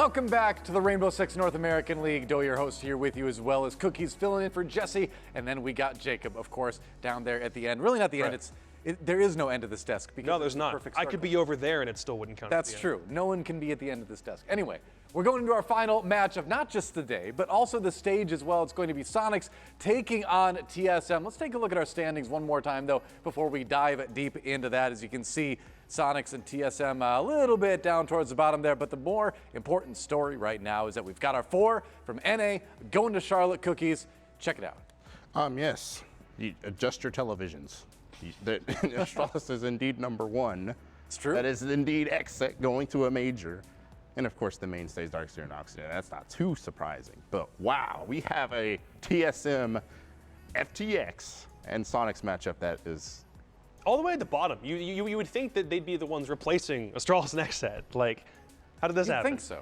Welcome back to the Rainbow Six North American League. Doe, your host, here with you, as well as Cookies filling in for Jesse. And then we got Jacob, of course, down there at the end. Really not the end. There is no end to this desk. Because no, there's not. I could be over there and it still wouldn't count. That's true. No one can be at the end of this desk. Anyway, we're going into our final match of not just the day, but also the stage as well. It's going to be Soniqs taking on TSM. Let's take a look at our standings one more time, though, before we dive deep into that. As you can see, Soniqs and TSM a little bit down towards the bottom there, but the more important story right now is that we've got our 4 from NA going to Charlotte. Cookies. Check it out. Yes. You adjust your televisions. Astralis is indeed #1. It's true. That is indeed exit going to a major. And of course the mainstay is Darkseer and Oxygen. That's not too surprising. But wow, we have a TSM FTX and Soniqs matchup that is all the way at the bottom. You would think that they'd be the ones replacing Astralis and Exet. Like, how did this happen? I think so.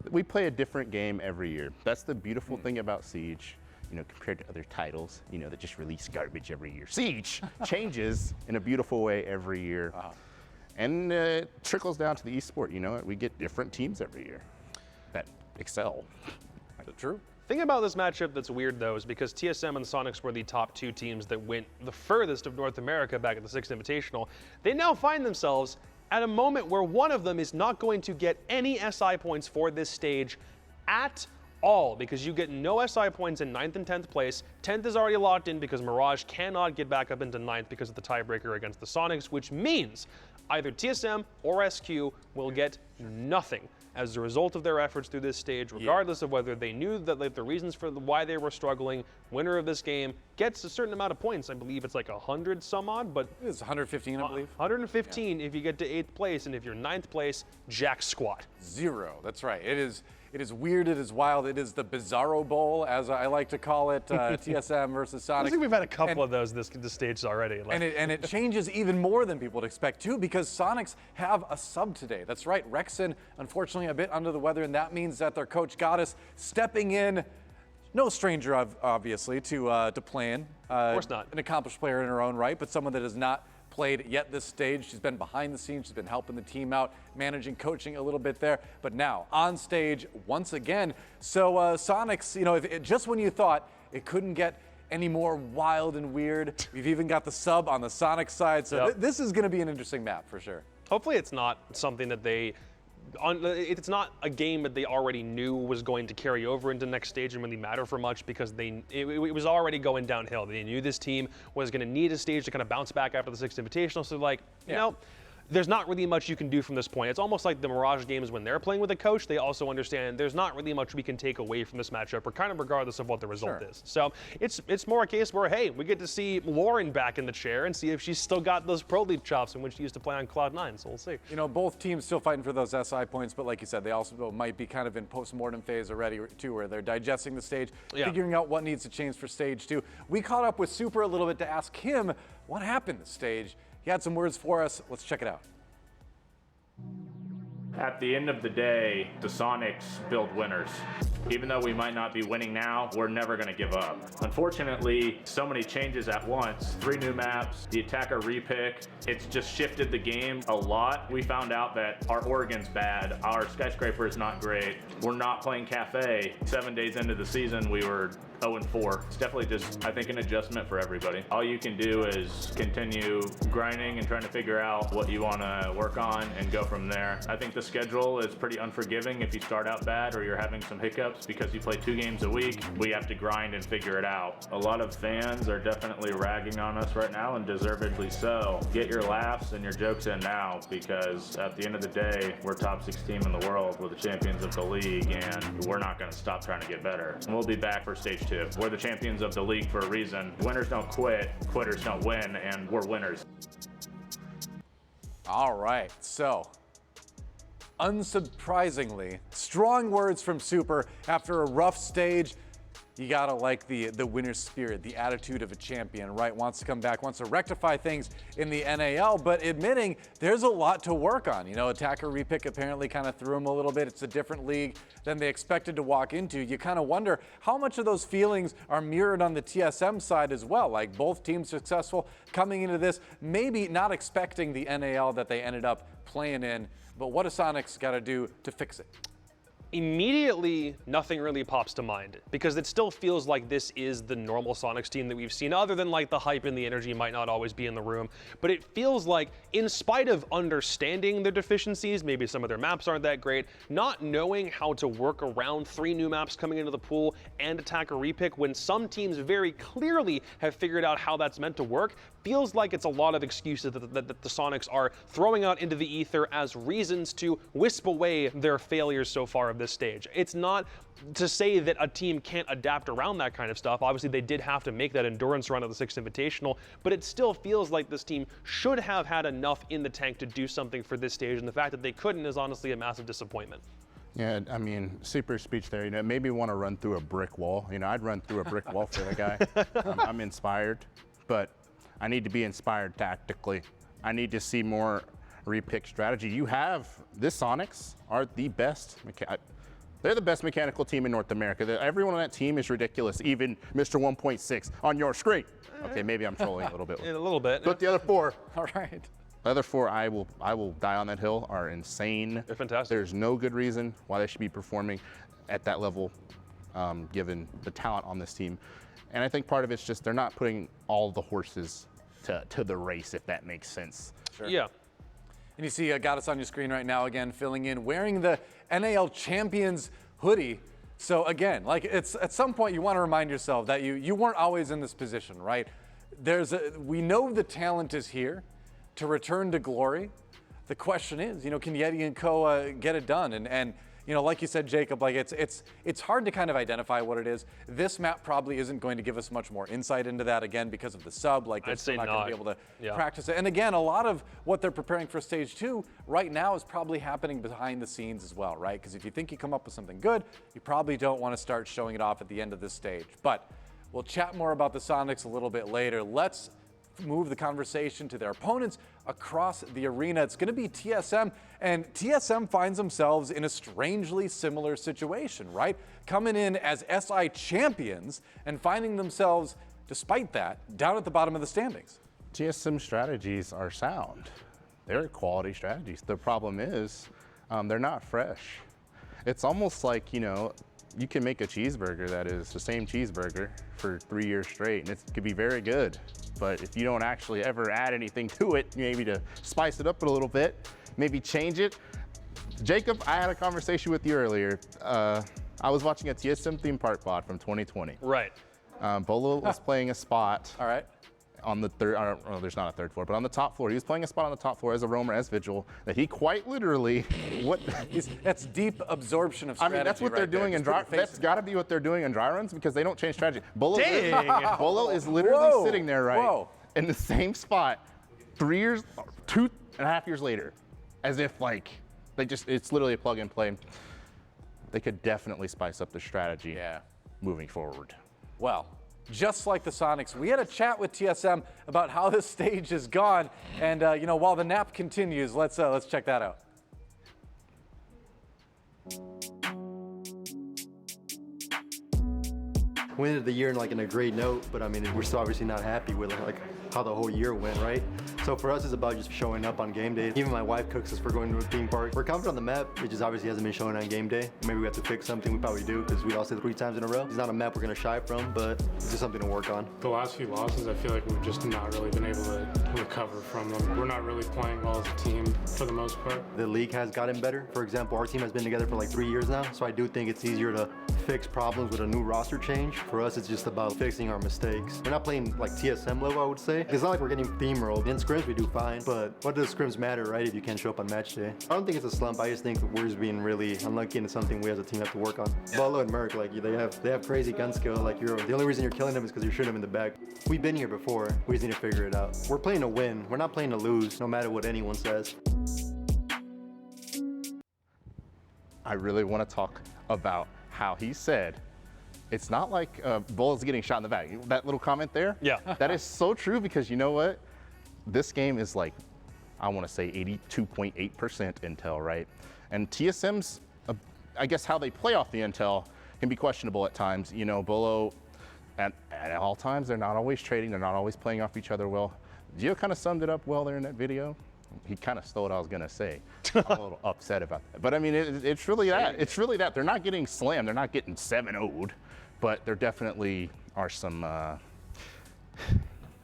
We play a different game every year. That's the beautiful thing about Siege. You know, compared to other titles, you know, that just release garbage every year. Siege changes in a beautiful way every year. And it trickles down to the esport, you know, we get different teams every year that excel. True. Thing about this matchup that's weird, though, is because TSM and Soniqs were the top 2 teams that went the furthest of North America back at the 6th Invitational, they now find themselves at a moment where one of them is not going to get any SI points for this stage at all, because you get no SI points in 9th and 10th place. 10th is already locked in because Mirage cannot get back up into 9th because of the tiebreaker against the Soniqs, which means either TSM or SQ will get nothing as a result of their efforts through this stage, regardless of whether they knew that like, the reasons for why they were struggling. Winner of this game gets a certain amount of points. I believe it's like 100 some odd, but it's 115, I believe. 115 if you get to 8th place, and if you're 9th place, jack squat. 0. That's right. It is weird, it is wild, it is the Bizarro Bowl, as I like to call it, TSM versus Soniqs. I think we've had a couple of those this stage already. And it changes even more than people would expect, too, because Soniqs have a sub today. That's right, Rexon, unfortunately, a bit under the weather, and that means that their coach Goddess stepping in, no stranger, obviously, to playing. Of course not. An accomplished player in her own right, but someone that has not played yet this stage. She's been behind the scenes. She's been helping the team out, managing, coaching a little bit there. But now on stage once again. So Soniqs, you know, just when you thought it couldn't get any more wild and weird, we've even got the sub on the Soniqs side. So this is going to be an interesting map for sure. Hopefully it's not something that it's not a game that they already knew was going to carry over into next stage and really matter for much, because it was already going downhill. They knew this team was going to need a stage to kind of bounce back after the 6th Invitational. So like, you know, there's not really much you can do from this point. It's almost like the Mirage games when they're playing with a coach. They also understand there's not really much we can take away from this matchup, or kind of regardless of what the result is. So it's more a case where, hey, we get to see Lauren back in the chair and see if she's still got those Pro League chops in which she used to play on Cloud9. So we'll see. You know, both teams still fighting for those SI points, but like you said, they also might be kind of in post-mortem phase already too, where they're digesting the stage, figuring out what needs to change for stage 2. We caught up with Super a little bit to ask him what happened this stage. He had some words for us. Let's check it out. At the end of the day, the Soniqs build winners. Even though we might not be winning now, we're never going to give up. Unfortunately, so many changes at once. 3 new maps, the attacker repick. It's just shifted the game a lot. We found out that our Oregon's bad. Our Skyscraper is not great. We're not playing Cafe. 7 days into the season, we were 0-4. It's definitely just, I think, an adjustment for everybody. All you can do is continue grinding and trying to figure out what you want to work on and go from there. I think the schedule is pretty unforgiving if you start out bad or you're having some hiccups because you play 2 games a week. We have to grind and figure it out. A lot of fans are definitely ragging on us right now, and deservedly so. Get your laughs and your jokes in now, because at the end of the day, we're top 6 team in the world. We're the champions of the league, and we're not going to stop trying to get better. And we'll be back for stage 2. We're the champions of the league for a reason. Winners don't quit, quitters don't win, and we're winners. All right, so unsurprisingly, strong words from Super after a rough stage. You gotta like the winner's spirit, the attitude of a champion, right? Wants to come back, wants to rectify things in the NAL, but admitting there's a lot to work on. You know, attacker repick apparently kind of threw him a little bit. It's a different league than they expected to walk into. You kind of wonder how much of those feelings are mirrored on the TSM side as well. Like both teams successful coming into this, maybe not expecting the NAL that they ended up playing in, but what does Soniqs gotta do to fix it? Immediately, nothing really pops to mind because it still feels like this is the normal Sonics team that we've seen, other than like the hype and the energy might not always be in the room. But it feels like, in spite of understanding their deficiencies, maybe some of their maps aren't that great, not knowing how to work around 3 new maps coming into the pool and attacker repick when some teams very clearly have figured out how that's meant to work, feels like it's a lot of excuses that the Sonics are throwing out into the ether as reasons to wisp away their failures so far of this stage. It's not to say that a team can't adapt around that kind of stuff. Obviously, they did have to make that endurance run of the 6th Invitational, but it still feels like this team should have had enough in the tank to do something for this stage, and the fact that they couldn't is honestly a massive disappointment. Yeah, I mean, super speech there. You know, it made me want to run through a brick wall. You know, I'd run through a brick wall for the guy. I'm inspired, but I need to be inspired tactically. I need to see more repick strategy. You have, this Sonics are the best, they're the best mechanical team in North America. Everyone on that team is ridiculous, even Mr. 1.6 on your screen. Okay, maybe I'm trolling a little bit. A little bit. But the other 4. All right. The other 4, I will die on that hill, are insane. They're fantastic. There's no good reason why they should be performing at that level, given the talent on this team. And I think part of it's just they're not putting all the horses to the race, if that makes sense. Sure. Yeah. And you see, got us on your screen right now again, filling in, wearing the NAL Champions hoodie. So again, like, it's at some point you want to remind yourself that you weren't always in this position, right? We know the talent is here to return to glory. The question is, can Yeti and Co get it done? And like you said, Jacob, like it's hard to kind of identify what it is. This map probably isn't going to give us much more insight into that, again, because of the sub. Like, I'd say not going to be able to Yeah. practice it. And again, a lot of what they're preparing for stage 2 right now is probably happening behind the scenes as well, right? Because if you think you come up with something good, you probably don't want to start showing it off at the end of this stage. But we'll chat more about the Sonics a little bit later. Let's move the conversation to their opponents across the arena. It's going to be TSM, and TSM finds themselves in a strangely similar situation, right? Coming in as SI champions and finding themselves, despite that, down at the bottom of the standings. TSM strategies are sound. They're quality strategies. The problem is they're not fresh. It's almost like, you can make a cheeseburger that is the same cheeseburger for 3 years straight, and it could be very good. But if you don't actually ever add anything to it, maybe to spice it up a little bit, maybe change it. Jacob, I had a conversation with you earlier. I was watching a TSM theme park VOD from 2020. Right. Bolo was playing a spot. All right. On the third, there's not a third floor, but on the top floor. He was playing a spot on the top floor as a roamer, as Vigil, that he quite literally, That's deep absorption of I strategy. mean, that's what they're doing in dry, that's gotta be what they're doing in dry runs, because they don't change strategy. Bolo is literally sitting there, right, in the same spot 2.5 years later, as if like, it's literally a plug and play. They could definitely spice up the strategy moving forward. Well, just like the Sonics, we had a chat with TSM about how this stage has gone, and while the nap continues, let's check that out. We ended the year in a great note, but I mean, we're still obviously not happy with how the whole year went, right? So for us, it's about just showing up on game day. Even my wife cooks us for going to a theme park. We're confident on the map. It just obviously hasn't been showing on game day. Maybe we have to fix something. We probably do, because we lost it 3 times in a row. It's not a map we're gonna shy from, but it's just something to work on. The last few losses, I feel like we've just not really been able to recover from them. We're not really playing well as a team for the most part. The league has gotten better. For example, our team has been together for 3 years now, so I do think it's easier to fix problems with a new roster change. For us, it's just about fixing our mistakes. We're not playing TSM level, I would say. It's not like we're getting steamrolled. In scrims, we do fine, but what does scrims matter, right, if you can't show up on match day? I don't think it's a slump. I just think we're just being really unlucky, and it's something we as a team have to work on. Bolo and Merc, they have crazy gun skill. The only reason you're killing them is because you're shooting them in the back. We've been here before. We just need to figure it out. We're playing to win. We're not playing to lose, no matter what anyone says. I really want to talk about how he said, it's not like Bolo's getting shot in the back. That little comment there? Yeah. That is so true, because you know what? This game is I want to say 82.8% intel, right? And TSM's, I guess how they play off the intel can be questionable at times. Bolo, at all times, they're not always trading. They're not always playing off each other well. Gio kind of summed it up well there in that video. he kind of stole what I was gonna say. I'm a little upset about that. But I mean, it's really that. It's really that. They're not getting slammed. They're not getting 7-0'd, but there definitely are some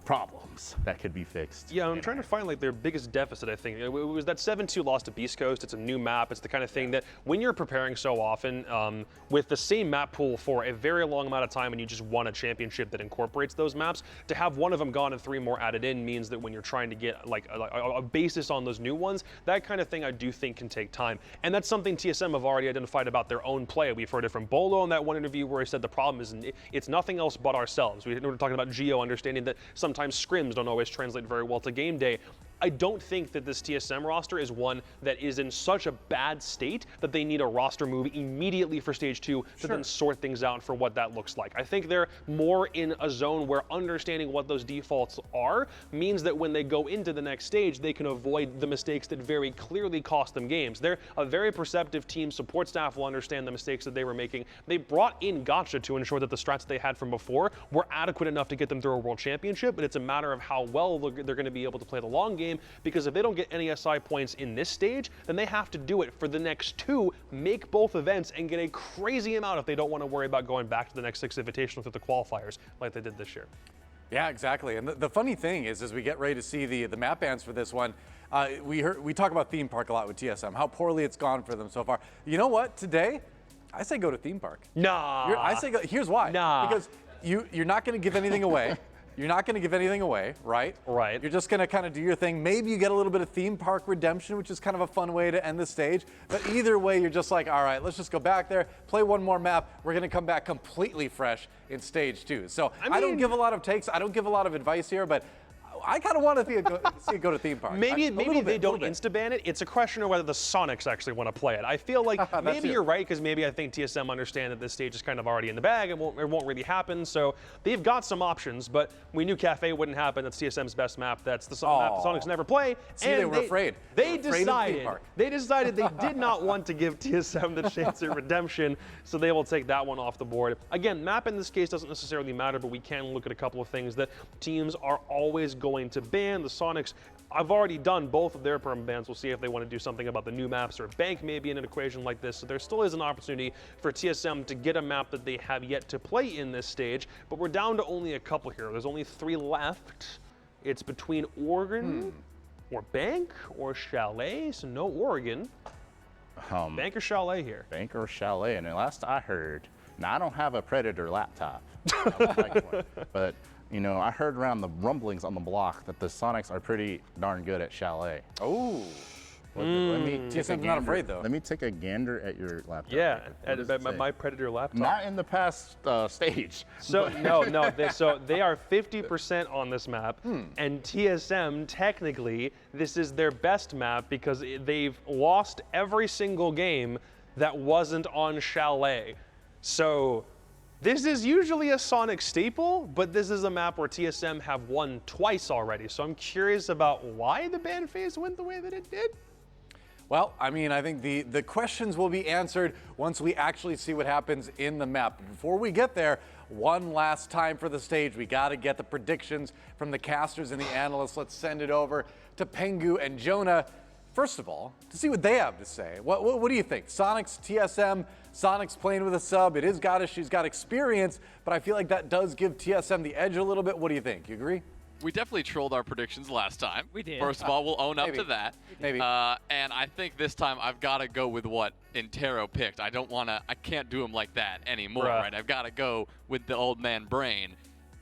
problems that could be fixed. Yeah, I'm trying to find like their biggest deficit, I think. It was that 7-2 loss to Beast Coast. It's a new map. It's the kind of thing that when you're preparing so often with the same map pool for a very long amount of time and you just won a championship that incorporates those maps, to have one of them gone and 3 more added in means that when you're trying to get like a basis on those new ones, that kind of thing I do think can take time. And that's something TSM have already identified about their own play. We've heard it from Bolo in that one interview where he said the problem is it's nothing else but ourselves. We were talking about Geo understanding that sometimes scrims don't always translate very well to game day. I don't think that this TSM roster is one that is in such a bad state that they need a roster move immediately for stage 2 to then sort things out for what that looks like. I think they're more in a zone where understanding what those defaults are means that when they go into the next stage, they can avoid the mistakes that very clearly cost them games. They're a very perceptive team. Support staff will understand the mistakes that they were making. They brought in Gotcha to ensure that the strats they had from before were adequate enough to get them through a world championship, but it's a matter of how well they're going to be able to play the long game, because if they don't get any SI points in this stage, then they have to do it for the next 2, make both events, and get a crazy amount if they don't want to worry about going back to the next 6 invitationals through the qualifiers like they did this year. Yeah, exactly. And the funny thing is, as we get ready to see the map bans for this one, we talk about theme park a lot with TSM, how poorly it's gone for them so far. You know what? Today, I say go to theme park. Nah. I say go. Here's why. Nah. Because you're not going to give anything away. You're not going to give anything away, right? Right. You're just going to kind of do your thing. Maybe you get a little bit of theme park redemption, which is kind of a fun way to end the stage. But either way, you're just like, all right, let's just go back there, play one more map. We're going to come back completely fresh in stage 2. So I don't give a lot of takes. I don't give a lot of advice here, but I kind of want to see it go to theme park. Maybe they don't insta-ban it. It's a question of whether the Soniqs actually want to play it. I feel like maybe you're right, because maybe I think TSM understand that this stage is kind of already in the bag. It won't really happen. So they've got some options, but we knew Cafe wouldn't happen. That's TSM's best map. That's the map the Soniqs never play. See, they were afraid. They decided they did not want to give TSM the chance at redemption, so they will take that one off the board. Again, map in this case doesn't necessarily matter, but we can look at a couple of things that teams are always going to ban. The Soniqs, I've already done both of their perm bans. We'll see if they want to do something about the new maps, or Bank maybe in an equation like this. So there still is an opportunity for TSM to get a map that they have yet to play in this stage, but we're down to only a couple here. There's only 3 left. It's between Oregon or Bank or Chalet, so no Oregon. Bank or Chalet here? Bank or Chalet, and the last I heard, now I don't have a Predator laptop, I would like one, but you know, I heard around the rumblings on the block that the Soniqs are pretty darn good at Chalet. Oh. TSM's not afraid, though. Let me take a gander at your laptop. Yeah, at my Predator laptop. Not in the past stage. So so they are 50% on this map, and TSM technically this is their best map because they've lost every single game that wasn't on Chalet. So this is usually a Sonic staple, but this is a map where TSM have won twice already. So I'm curious about why the ban phase went the way that it did. Well, I mean, I think the questions will be answered once we actually see what happens in the map. But before we get there, one last time for the stage, we got to get the predictions from the casters and the analysts. Let's send it over to Pengu and Jonah. First of all, to see what they have to say. What do you think? Soniqs, TSM, Soniqs playing with a sub. It is Goddess, she's got experience, but I feel like that does give TSM the edge a little bit. What do you think? You agree? We definitely trolled our predictions last time. We did. First of all, we'll own up to that. Maybe. And I think this time I've got to go with what Intero picked. I can't do him like that anymore, right? I've got to go with the old man brain.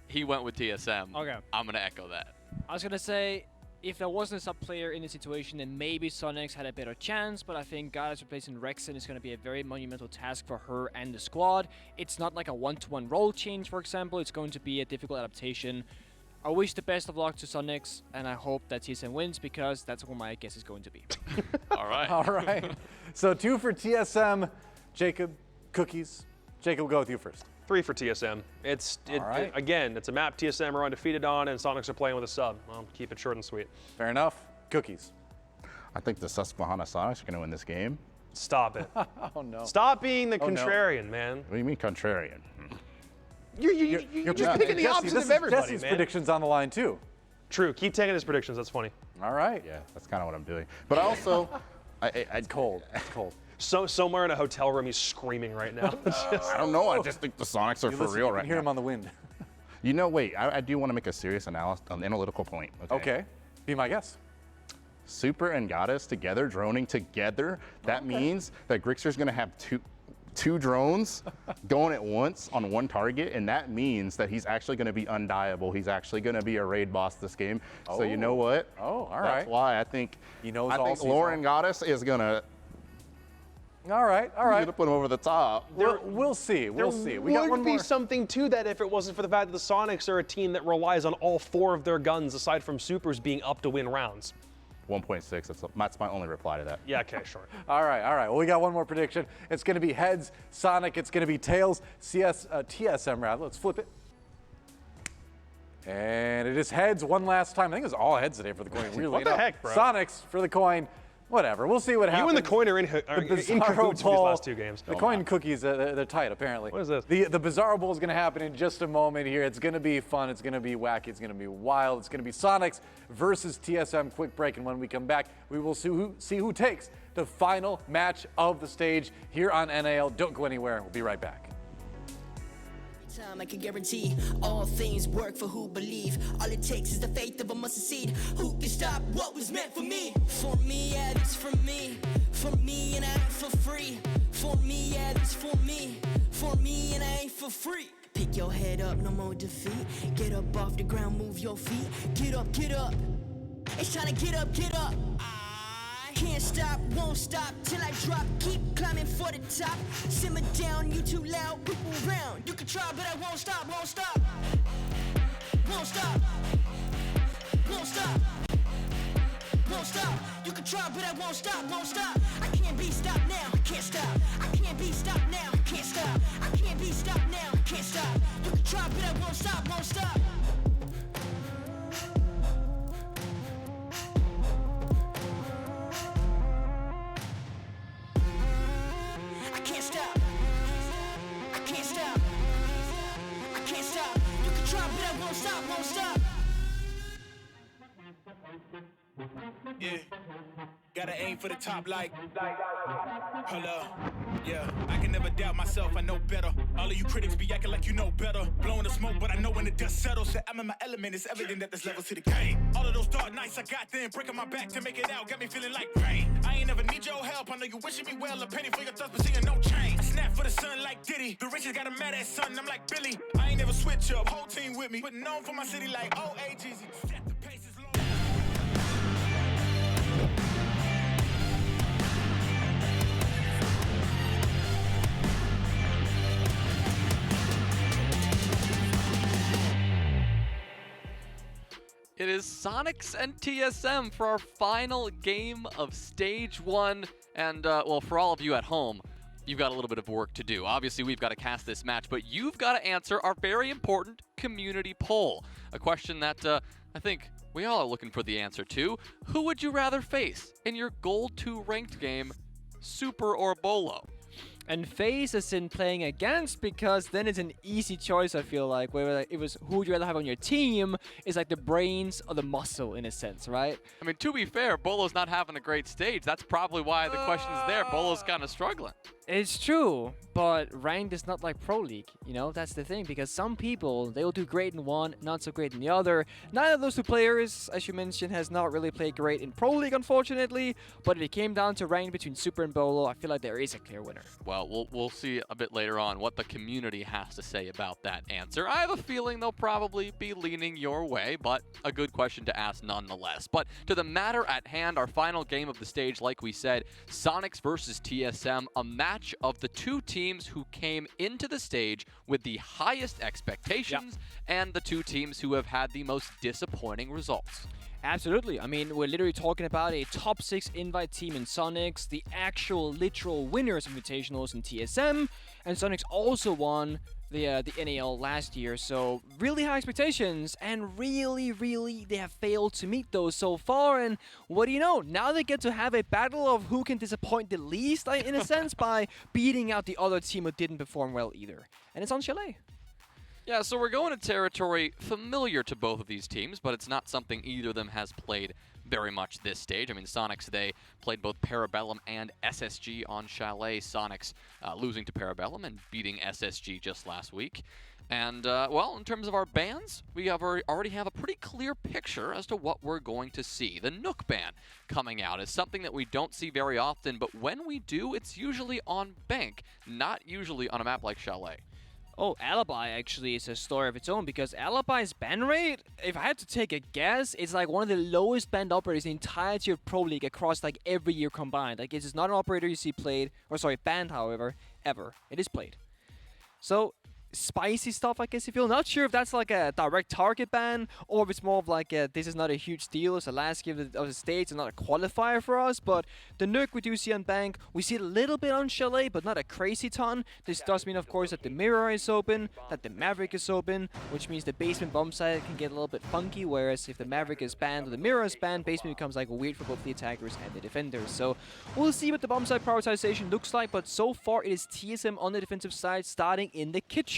He went with TSM. Okay. I'm going to echo that. I was going to say, if there wasn't a sub player in the situation, then maybe Soniqs had a better chance, but I think Goddess replacing Rexen is going to be a very monumental task for her and the squad. It's not like a one-to-one role change, for example. It's going to be a difficult adaptation. I wish the best of luck to Soniqs, and I hope that TSM wins, because that's what my guess is going to be. All right. All right. So 2 for TSM. Jacob, Cookies. Jacob, we'll go with you first. 3 for TSM. Again, it's a map TSM are undefeated on, and Soniqs are playing with a sub. Well, keep it short and sweet. Fair enough. Cookies. I think the Susquehanna Sonics are going to win this game. Stop it. Oh, no. Stop being the contrarian, man. What do you mean contrarian? You're just picking the opposite of everybody, Jesse's man. predictions on the line, too. True. Keep taking his predictions. That's funny. All right. Yeah, that's kind of what I'm doing. But I also, It's cold. It's cold. So somewhere in a hotel room, he's screaming right now. I don't know. I just think the Sonics are for Listen, real you right can hear now. him on the wind. You know, wait, I do want to make a serious analytical point. Okay. Be my guest. Super and Goddess together, droning together. That means that Grixer's going to have two drones going at once on one target, and that means that he's actually going to be undieable. He's actually going to be a raid boss this game. So you know what? Oh, all That's right. why I think He knows I all think season. Lauren Goddess is going to All right. put him over the top. We'll see. We'll see. We got would one be more. something to that if it wasn't for the fact that the Sonics are a team that relies on all 4 of their guns, aside from Supers, being up to win rounds. 1.6. That's my only reply to that. Yeah, okay, sure. All right. Well, we got one more prediction. It's going to be heads, Sonic. It's going to be tails, TSM rather. Let's flip it. And it is heads one last time. I think it was all heads today for the coin. Weirdly What the enough. heck, bro? Sonics for the coin. Whatever. We'll see what happens. You and the coin are in Bizarro cahoots for these Bowl. last 2 games. The coin cookies, they're tight apparently. What is this? The Bizarro Bowl is going to happen in just a moment here. It's going to be fun. It's going to be wacky. It's going to be wild. It's going to be Sonics versus TSM. Quick break, and when we come back, we will see who takes the final match of the stage here on NAL. Don't go anywhere. We'll be right back. Time I can guarantee all things work for who believe. All it takes is the faith of a mustard seed. Who can stop what was meant for me? For me, yeah, this for me. For me, and I ain't for free. For me, yeah, this for me. For me, and I ain't for free. Pick your head up, no more defeat. Get up off the ground, move your feet. Get up, get up. It's time to get up, get up. Can't stop, won't stop till I drop. Keep climbing for the top. Simmer down, you too loud, people around. You can try, but I won't stop, won't stop. Won't stop. Won't stop. Won't stop. You can try, but I won't stop, won't stop. I can't be stopped now, I can't stop. I can't be stopped now, I can't stop. I can't be stopped now, I can't stop. You can try, but I won't stop, won't stop. I can't stop. I can't stop. I can't stop. You can try, but I won't stop, won't stop. Yeah, gotta aim for the top like hello. Yeah, I can never doubt myself, I know better. All of you critics be acting like you know better. Blowing the smoke, but I know when the dust settles. Said I'm in my element, it's evident that there's levels to the game. All of those dark nights I got then, breaking my back to make it out, got me feeling like rain. I ain't never need your help, I know you wishing me well. A penny for your thoughts, but seeing no change. I snap for the sun like Diddy. The riches got a mad ass son, I'm like Billy. I ain't never switch up, whole team with me. But known for my city like OAGZ. Set the pace is long. It is Sonics and TSM for our final game of Stage 1. And, well, for all of you at home, you've got a little bit of work to do. Obviously, we've got to cast this match, but you've got to answer our very important community poll. A question that I think we all are looking for the answer to. Who would you rather face in your Gold 2 ranked game, Super or Bolo? And face as in playing against, because then it's an easy choice, I feel like, where it was who would you rather have on your team is like the brains or the muscle in a sense, right? I mean, to be fair, Bolo's not having a great stage. That's probably why the question's there. Bolo's kind of struggling. It's true, but ranked is not like Pro League, you know? That's the thing, because some people, they will do great in one, not so great in the other. Neither of those 2 players, as you mentioned, has not really played great in Pro League, unfortunately, but if it came down to ranked between Super and Bolo, I feel like there is a clear winner. Well, we'll see a bit later on what the community has to say about that answer. I have a feeling they'll probably be leaning your way, but a good question to ask nonetheless. But to the matter at hand, our final game of the stage, like we said, Sonics versus TSM, a match of the 2 teams who came into the stage with the highest expectations and the 2 teams who have had the most disappointing results. Absolutely. I mean, we're literally talking about a top 6 invite team in Sonics, the actual literal winners of Invitationals in TSM, and Sonics also won the NAL last year, so really high expectations, and really they have failed to meet those so far. And what do you know? Now they get to have a battle of who can disappoint the least, in a sense, by beating out the other team who didn't perform well either. And it's on Chalet. Yeah, so we're going to territory familiar to both of these teams, but it's not something either of them has played very much this stage. I mean, Soniqs, they played both Parabellum and SSG on Chalet. Soniqs losing to Parabellum and beating SSG just last week. And, well, in terms of our bans, we already have a pretty clear picture as to what we're going to see. The Nook ban coming out is something that we don't see very often, but when we do, it's usually on Bank, not usually on a map like Chalet. Oh, Alibi actually is a story of its own, because Alibi's ban rate, if I had to take a guess, it's like one of the lowest banned operators in the entirety of Pro League across like every year combined. Like, it's not an operator you see played, or sorry, banned, however, ever. It is played. So, spicy stuff, I guess, if you're not sure if that's like a direct target ban or if it's more of like a, this is not a huge deal, it's the last game of the stage, it's not a qualifier for us. But the Nuke we do see on Bank, we see it a little bit on Chalet, but not a crazy ton. This does mean, of course, that the Mirror is open, that the Maverick is open, which means the basement bomb site can get a little bit funky, whereas if the Maverick is banned or the Mirror is banned, basement becomes like weird for both the attackers and the defenders. So we'll see what the bomb site prioritization looks like, but so far it is TSM on the defensive side, starting in the kitchen.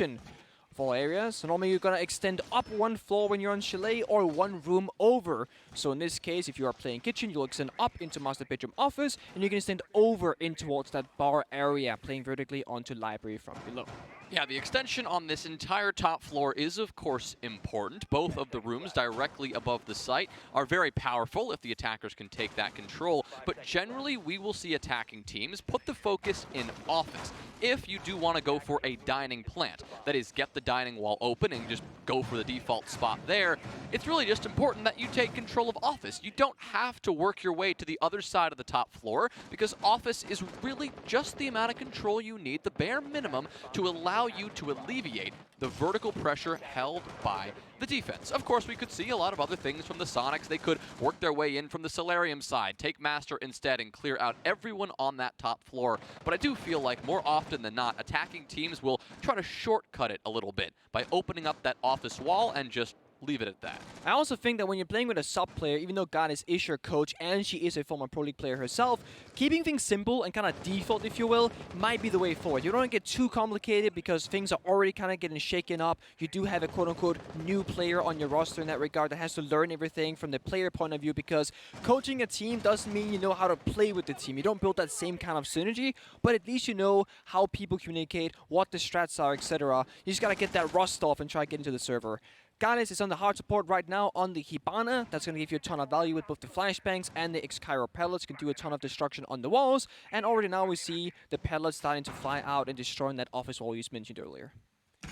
All areas. So normally you're gonna extend up one floor when you're on Chalet or one room over. So in this case, if you are playing kitchen, you'll extend up into master bedroom office, and you can extend over in towards that bar area, playing vertically onto library from below. Yeah, the extension on this entire top floor is, of course, important. Both of the rooms directly above the site are very powerful if the attackers can take that control, but generally we will see attacking teams put the focus in office. If you do want to go for a dining plant, that is, get the dining wall open and just go for the default spot there, it's really just important that you take control of office. You don't have to work your way to the other side of the top floor, because office is really just the amount of control you need, the bare minimum, to allow you to alleviate the vertical pressure held by the defense. Of course, we could see a lot of other things from the Soniqs. They could work their way in from the Solarium side, take Master instead, and clear out everyone on that top floor. But I do feel like more often than not, attacking teams will try to shortcut it a little bit by opening up that office wall and just leave it at that. I also think that when you're playing with a sub player, even though Goddess is your coach and she is a former Pro League player herself, keeping things simple and kind of default, if you will, might be the way forward. You don't want to get too complicated because things are already kind of getting shaken up. You do have a quote-unquote new player on your roster in that regard that has to learn everything from the player point of view, because coaching a team doesn't mean you know how to play with the team. You don't build that same kind of synergy, but at least you know how people communicate, what the strats are, etc. You just got to get that rust off and try to get into the server. Ganes is on the hard support right now on the Hibana. That's going to give you a ton of value with both the flashbangs and the X-Cairo pellets. Can do a ton of destruction on the walls. And already now we see the pellets starting to fly out and destroying that office wall you mentioned earlier.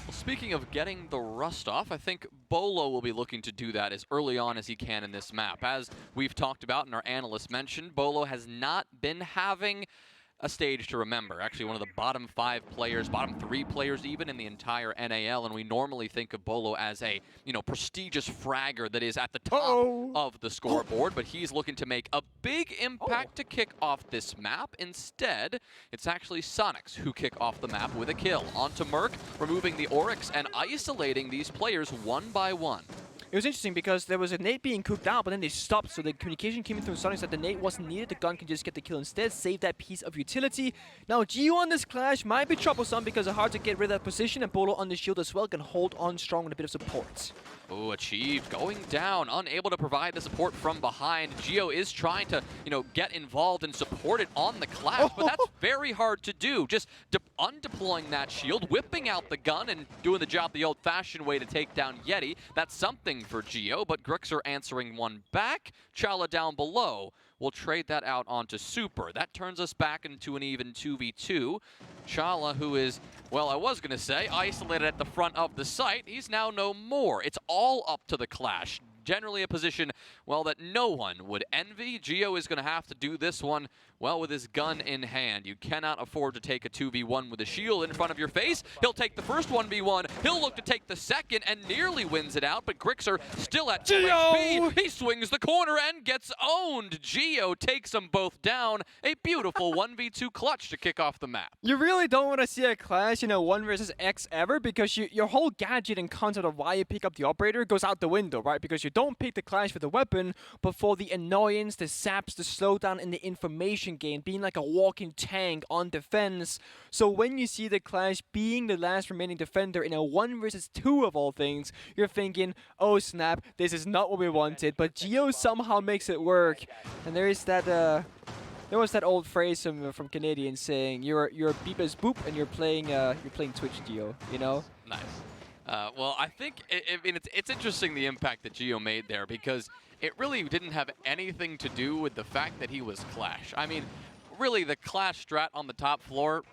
Well, speaking of getting the rust off, I think Bolo will be looking to do that as early on as he can in this map. As we've talked about and our analysts mentioned, Bolo has not been having a stage to remember. Actually, one of the bottom 5 players, bottom 3 players even in the entire NAL, and we normally think of Bolo as a, prestigious fragger that is at the top of the scoreboard, but he's looking to make a big impact to kick off this map. Instead, it's actually Soniqs who kick off the map with a kill. Onto Merc, removing the Oryx and isolating these players one by one. It was interesting because there was a nade being cooked out, but then they stopped, so the communication came in through Soniqs that the nade wasn't needed. The gun can just get the kill instead, save that piece of utility. Now, Gio on this clash might be troublesome because it's hard to get rid of that position, and Bolo on the shield as well can hold on strong with a bit of support. Oh, achieved. Going down, unable to provide the support from behind. Gio is trying to, get involved and support it on the clash, but that's very hard to do. Just undeploying that shield, whipping out the gun, and doing the job the old-fashioned way to take down Yeti. That's something for Gio, but Grixer answering one back. Chalet down below will trade that out onto Super. That turns us back into an even 2v2. Chalet, who is, well, I was going to say, isolated at the front of the site, he's now no more. It's all up to the clash. Generally a position, well, that no one would envy. Gio is going to have to do this one, well, with his gun in hand. You cannot afford to take a 2v1 with a shield in front of your face. He'll take the first 1v1. He'll look to take the second and nearly wins it out, but Grixer still at 2 HP. He swings the corner and gets owned. Gio takes them both down. A beautiful 1v2 clutch to kick off the map. You really don't want to see a clash, 1 versus X ever, because your whole gadget and concept of why you pick up the operator goes out the window, right? Because you don't pick the clash for the weapon, but for the annoyance, the saps, the slowdown, and the information position gain, being like a walking tank on defense. So when you see the Clash being the last remaining defender in a 1 versus 2 of all things, you're thinking, oh snap, this is not what we wanted. But Gio somehow makes it work. And there is that there was that old phrase from Canadians saying, "You're Beepers Boop and you're playing Twitch, Gio." You know? Nice. Well, I think it's interesting the impact that Gio made there, because it really didn't have anything to do with the fact that he was Clash. I mean, really, the Clash strat on the top floor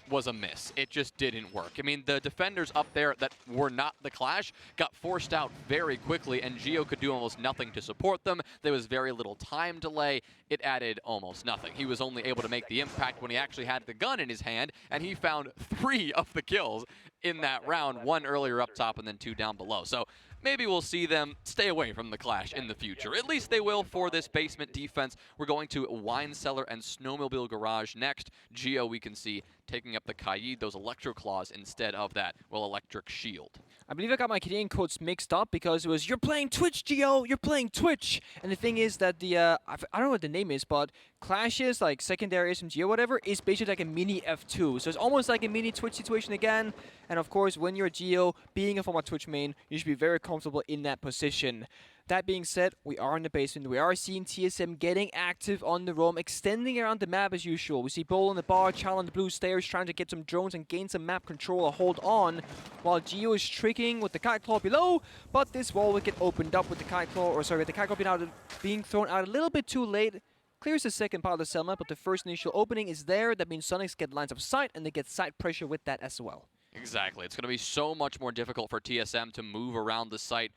was a miss. It just didn't work. I mean, the defenders up there that were not the Clash got forced out very quickly, and Gio could do almost nothing to support them. There was very little time delay. It added almost nothing. He was only able to make the impact when he actually had the gun in his hand, and he found 3 of the kills in that round, 1 earlier up top and then 2 down below. So maybe we'll see them stay away from the Clash in the future. At least they will for this basement defense. We're going to Wine Cellar and Snowmobile Garage next. Gio, we can see, taking up the Kaid, those Electro Claws instead of that, well, Electric Shield. I believe I got my Canadian quotes mixed up because it was, "You're playing Twitch, Gio! You're playing Twitch!" And the thing is that I don't know what the name is, but Clashes, like secondary SMG or whatever, is basically like a mini F2. So it's almost like a mini Twitch situation again. And of course, when you're Gio, being a former Twitch main, you should be very comfortable in that position. That being said, we are in the basement. We are seeing TSM getting active on the roam, extending around the map as usual. We see Bowl on the bar, Chalet on the blue stairs, trying to get some drones and gain some map control or hold on, while Gio is tricking with the Kite Claw below, but this wall will get opened up with the Kite Claw, or sorry, the Kite Claw being thrown out a little bit too late. Clears the second part of the cell map, but the first initial opening is there. That means Soniqs get lines of sight, and they get side pressure with that as well. Exactly. It's going to be so much more difficult for TSM to move around the site.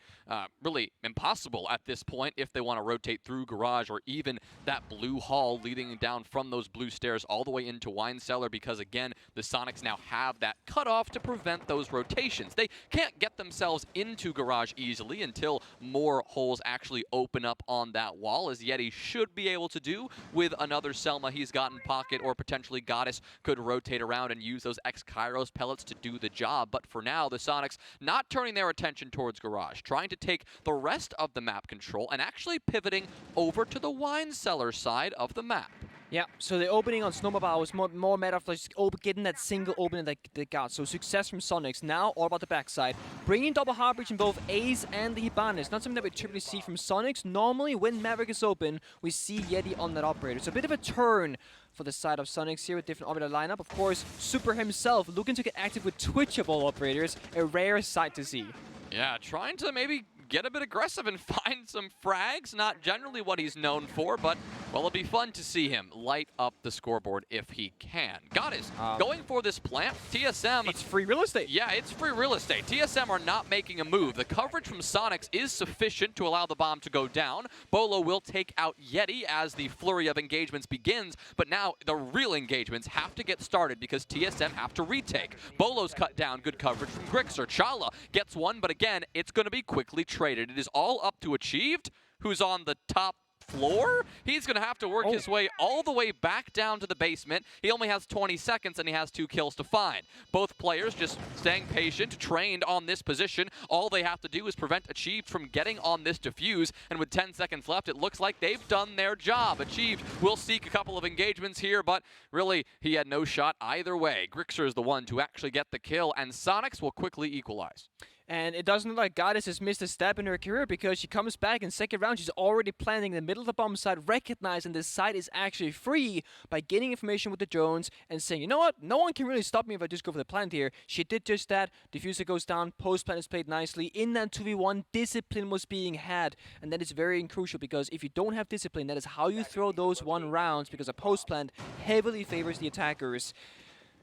Really impossible at this point if they want to rotate through Garage or even that blue hall leading down from those blue stairs all the way into Wine Cellar, because, again, the Soniqs now have that cutoff to prevent those rotations. They can't get themselves into Garage easily until more holes actually open up on that wall, as Yeti should be able to do with another Selma he's got in pocket, or potentially Goddess could rotate around and use those X-Kairos pellets to do the job. But for now, the Soniqs not turning their attention towards Garage, trying to take the rest of the map control and actually pivoting over to the Wine Cellar side of the map. Yeah, so the opening on Snowmobile was more matter of just getting that single opening that they got. So success from Soniqs. Now all about the backside. Bringing double hard breach in both Ace and the Hibanes. Not something that we typically see from Soniqs. Normally, when Maverick is open, we see Yeti on that operator. So a bit of a turn for the side of Soniqs here with different operator lineup. Of course, Super himself looking to get active with Twitch of all operators. A rare sight to see. Yeah, trying to maybe get a bit aggressive and find some frags. Not generally what he's known for, but, well, it'll be fun to see him light up the scoreboard if he can. Goddess going for this plant. TSM. It's free real estate. Yeah, it's free real estate. TSM are not making a move. The coverage from Soniqs is sufficient to allow the bomb to go down. Bolo will take out Yeti as the flurry of engagements begins, but now the real engagements have to get started because TSM have to retake. Bolo's cut down. Good coverage from Grixer. Chala gets one, but again, it's going to be quickly traded. It is all up to Achieved, who's on the top floor. He's going to have to work his way all the way back down to the basement. He only has 20 seconds and he has 2 kills to find. Both players just staying patient, trained on this position. All they have to do is prevent Achieved from getting on this defuse, and with 10 seconds left, it looks like they've done their job. Achieved will seek a couple of engagements here, but really, he had no shot either way. Grixer is the one to actually get the kill, and Soniqs will quickly equalize. And it doesn't look like Goddess has missed a step in her career, because she comes back in second round. She's already planting in the middle of the bomb site, recognizing this site is actually free by getting information with the drones and saying, you know what, no one can really stop me if I just go for the plant here. She did just that. Diffuser goes down. Post plant is played nicely. In that 2v1, discipline was being had. And that is very crucial, because if you don't have discipline, that is how you throw those 1 rounds, because a post plant heavily favors the attackers.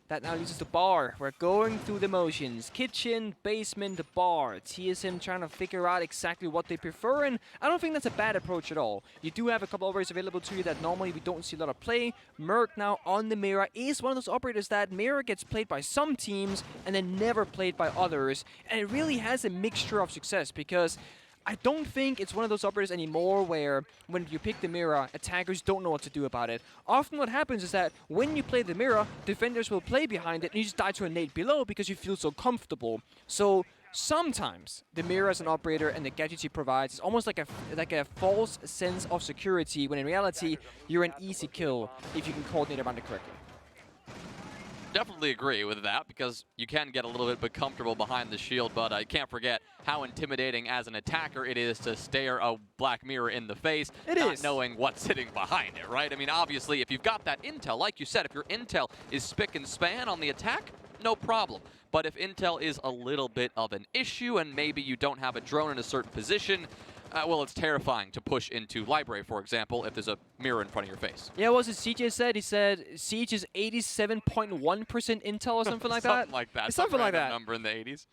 That now leads us to bar. We're going through the motions. Kitchen, basement, bar. TSM trying to figure out exactly what they prefer, and I don't think that's a bad approach at all. You do have a couple operators available to you that normally we don't see a lot of play. Merc now on the Mira is one of those operators that Mira gets played by some teams and then never played by others. And it really has a mixture of success, because I don't think it's one of those operators anymore where when you pick the Mira, attackers don't know what to do about it. Often what happens is that when you play the Mira, defenders will play behind it and you just die to a nade below because you feel so comfortable. So sometimes the mirror as an operator and the gadgets he provides is almost like a false sense of security, when in reality you're an easy kill if you can coordinate around it correctly. Definitely agree with that, because you can get a little bit comfortable behind the shield, but I can't forget how intimidating as an attacker it is to stare a black mirror in the face, not knowing what's sitting behind it, right? I mean, obviously, if you've got that intel, like you said, if your intel is spick and span on the attack, no problem. But if intel is a little bit of an issue and maybe you don't have a drone in a certain position, well, it's terrifying to push into library, for example, if there's a mirror in front of your face. Yeah, what was it CJ said? He said Siege is 87.1% intel or something like that? Something like that. Something like that. Number in the 80s.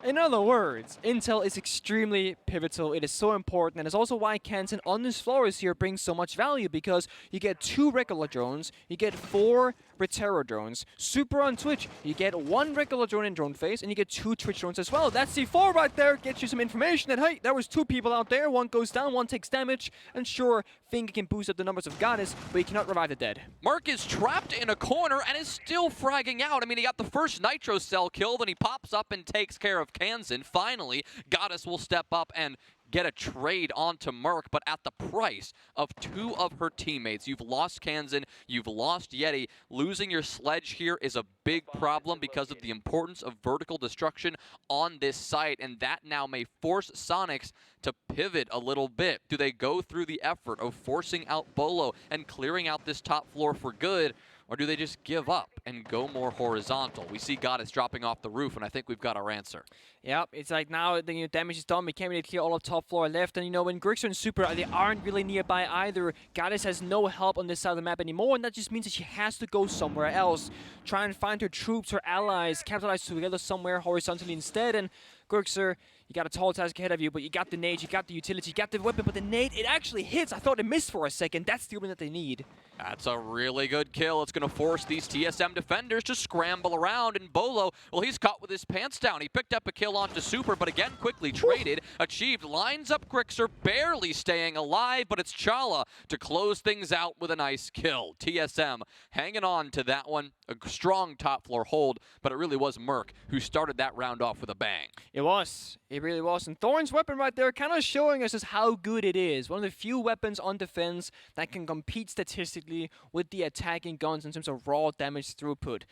In other words, intel is extremely pivotal. It is so important, and it's also why Kansan on this floor is here brings so much value, because you get 2 regular drones, you get 4 Retero drones. Super on Twitch, you get 1 regular drone in drone phase, and you get 2 Twitch drones as well. That C4 right there gets you some information that, hey, there was 2 people out there, 1 goes down, 1 takes damage, and sure, Finger can boost up the numbers of Goddess, but he cannot revive the dead. Merc is trapped in a corner and is still fragging out. I mean, he got the first Nitro Cell kill, then he pops up and takes care of Kansan. Finally, Goddess will step up and get a trade onto Merc, but at the price of 2 of her teammates. You've lost Kansan, you've lost Yeti. Losing your sledge here is a big problem because of the importance of vertical destruction on this site, and that now may force Soniqs to pivot a little bit. Do they go through the effort of forcing out Bolo and clearing out this top floor for good, or do they just give up and go more horizontal? We see Goddess dropping off the roof, and I think we've got our answer. Yep, it's like now the damage is done. We can't really clear all of top floor left. And when Grixer and Super, they aren't really nearby either. Goddess has no help on this side of the map anymore, and that just means that she has to go somewhere else. Try and find her troops, her allies, capitalize together somewhere horizontally instead. And Grixer, you got a tall task ahead of you, but you got the nade, you got the utility, you got the weapon, but the nade, it actually hits. I thought it missed for a second. That's the weapon that they need. That's a really good kill. It's going to force these TSM defenders to scramble around, and Bolo, well, he's caught with his pants down. He picked up a kill onto Super, but again, quickly traded, achieved, lines up Grixer, barely staying alive, but it's Chalet to close things out with a nice kill. TSM hanging on to that one. A strong top floor hold, but it really was Merc who started that round off with a bang. It was. It really was. And Thorn's weapon right there kind of showing us just how good it is. One of the few weapons on defense that can compete statistically with the attacking guns in terms of raw damage throughput.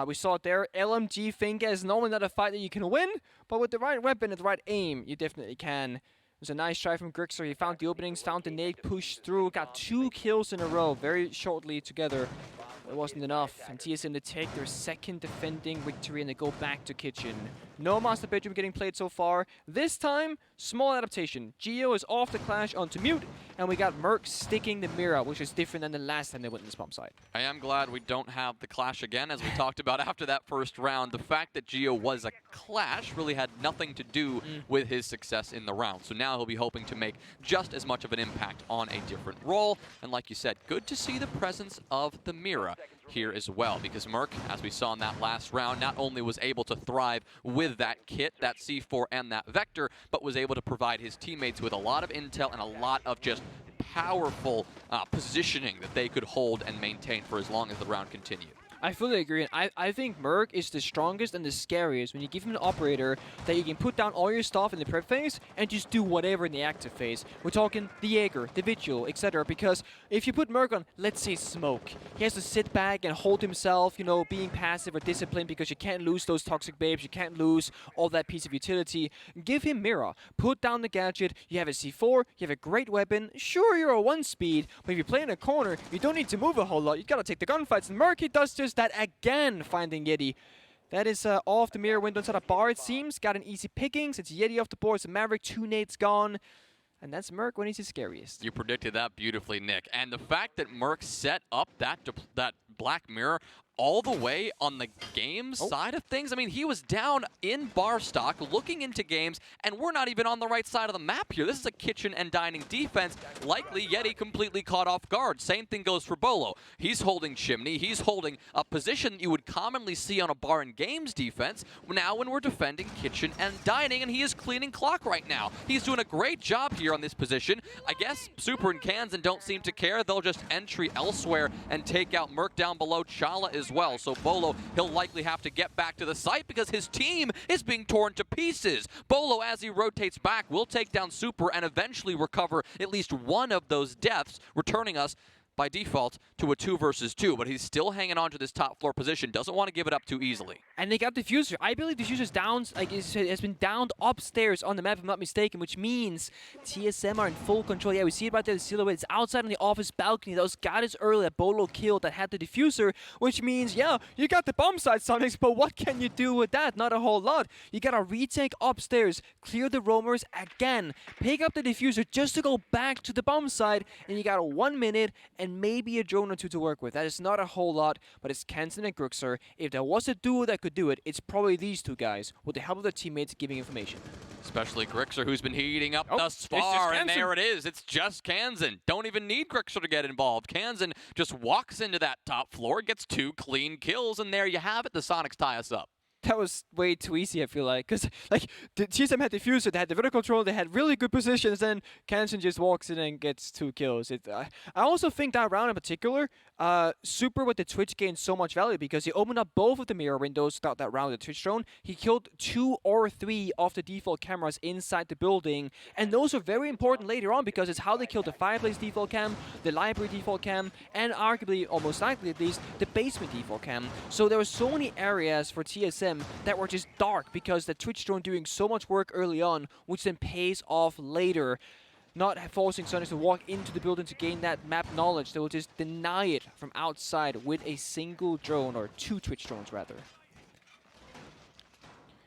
We saw it there. LMG Finger is normally not a fight that you can win, but with the right weapon and the right aim, you definitely can. It was a nice try from Grixer. He found the openings, found the nade, pushed through, got 2 kills in a row very shortly together. It wasn't enough, and TSM to take their second defending victory, and they go back to kitchen. No master bedroom getting played so far. This time, small adaptation. Geo is off the clash onto mute, and we got Merc sticking the mirror, which is different than the last time they went in this pump site. I am glad we don't have the clash again, as we talked about after that first round. The fact that Geo was a clash really had nothing to do with his success in the round. So now he'll be hoping to make just as much of an impact on a different role. And like you said, good to see the presence of the mirror here as well, because Merc, as we saw in that last round, not only was able to thrive with that kit, that C4 and that Vector, but was able to provide his teammates with a lot of intel and a lot of just powerful positioning that they could hold and maintain for as long as the round continued. I fully agree. I think Merc is the strongest and the scariest when you give him an operator that you can put down all your stuff in the prep phase and just do whatever in the active phase. We're talking the Jaeger, the Vigil, etc. Because if you put Merc on, let's say Smoke, he has to sit back and hold himself, being passive or disciplined, because you can't lose those toxic babes, you can't lose all that piece of utility. Give him Mirror. Put down the gadget, you have a C4, you have a great weapon. Sure, you're a 1-speed, but if you play in a corner, you don't need to move a whole lot. You gotta take the gunfights, and Merc, he does just that again, finding Yeti. That is off the mirror window inside a bar, it seems. Got an easy pickings. It's Yeti off the board. It's a Maverick. 2 nades gone. And that's Merc when he's his scariest. You predicted that beautifully, Nick. And the fact that Merc set up that Black Mirror all the way on the game side of things. I mean, he was down in bar stock, looking into games, and we're not even on the right side of the map here. This is a kitchen and dining defense. Likely, Yeti completely caught off guard. Same thing goes for Bolo. He's holding Chimney. He's holding a position you would commonly see on a bar and games defense. Now when we're defending kitchen and dining, and he is cleaning clock right now. He's doing a great job here on this position. I guess Super and Kansan don't seem to care. They'll just entry elsewhere and take out Merc down below. Chalet as well. So Bolo, he'll likely have to get back to the site because his team is being torn to pieces. Bolo, as he rotates back, will take down Super and eventually recover at least one of those deaths, returning us by default to a 2 versus 2, but he's still hanging on to this top floor position. Doesn't want to give it up too easily. And they got Diffuser. I believe Diffuser's down, has been downed upstairs on the map, if I'm not mistaken, which means TSM are in full control. Yeah, we see it right there, the silhouette. It's outside on the office balcony. Those guys early that Bolo killed that had the Diffuser, which means, yeah, you got the bomb site, Soniqs, but what can you do with that? Not a whole lot. You got to retake upstairs, clear the roamers again, pick up the Diffuser just to go back to the bomb site, and you got 1 minute and maybe a drone or two to work with. That is not a whole lot, but it's Kenzen and Grixer. If there was a duo that could do it, it's probably these two guys with the help of their teammates giving information. Especially Grixer, who's been heating up thus far, and there it is. It's just Kansan. Don't even need Grixer to get involved. Kansan just walks into that top floor, gets 2 clean kills, and there you have it. The Soniqs tie us up. That was way too easy, I feel like. Because, like, the TSM had Diffuser, they had the vertical control, they had really good positions, then Kansan just walks in and gets 2 kills. I also think that round in particular, Super with the Twitch gained so much value because he opened up both of the mirror windows throughout that round with the Twitch drone. He killed 2 or 3 of the default cameras inside the building, and those are very important later on because it's how they killed the fireplace default cam, the library default cam, and arguably, almost likely at least, the basement default cam. So there were so many areas for TSM that were just dark because the Twitch drone doing so much work early on, which then pays off later. Not forcing Soniqs to walk into the building to gain that map knowledge. They will just deny it from outside with a single drone, or 2 Twitch drones rather.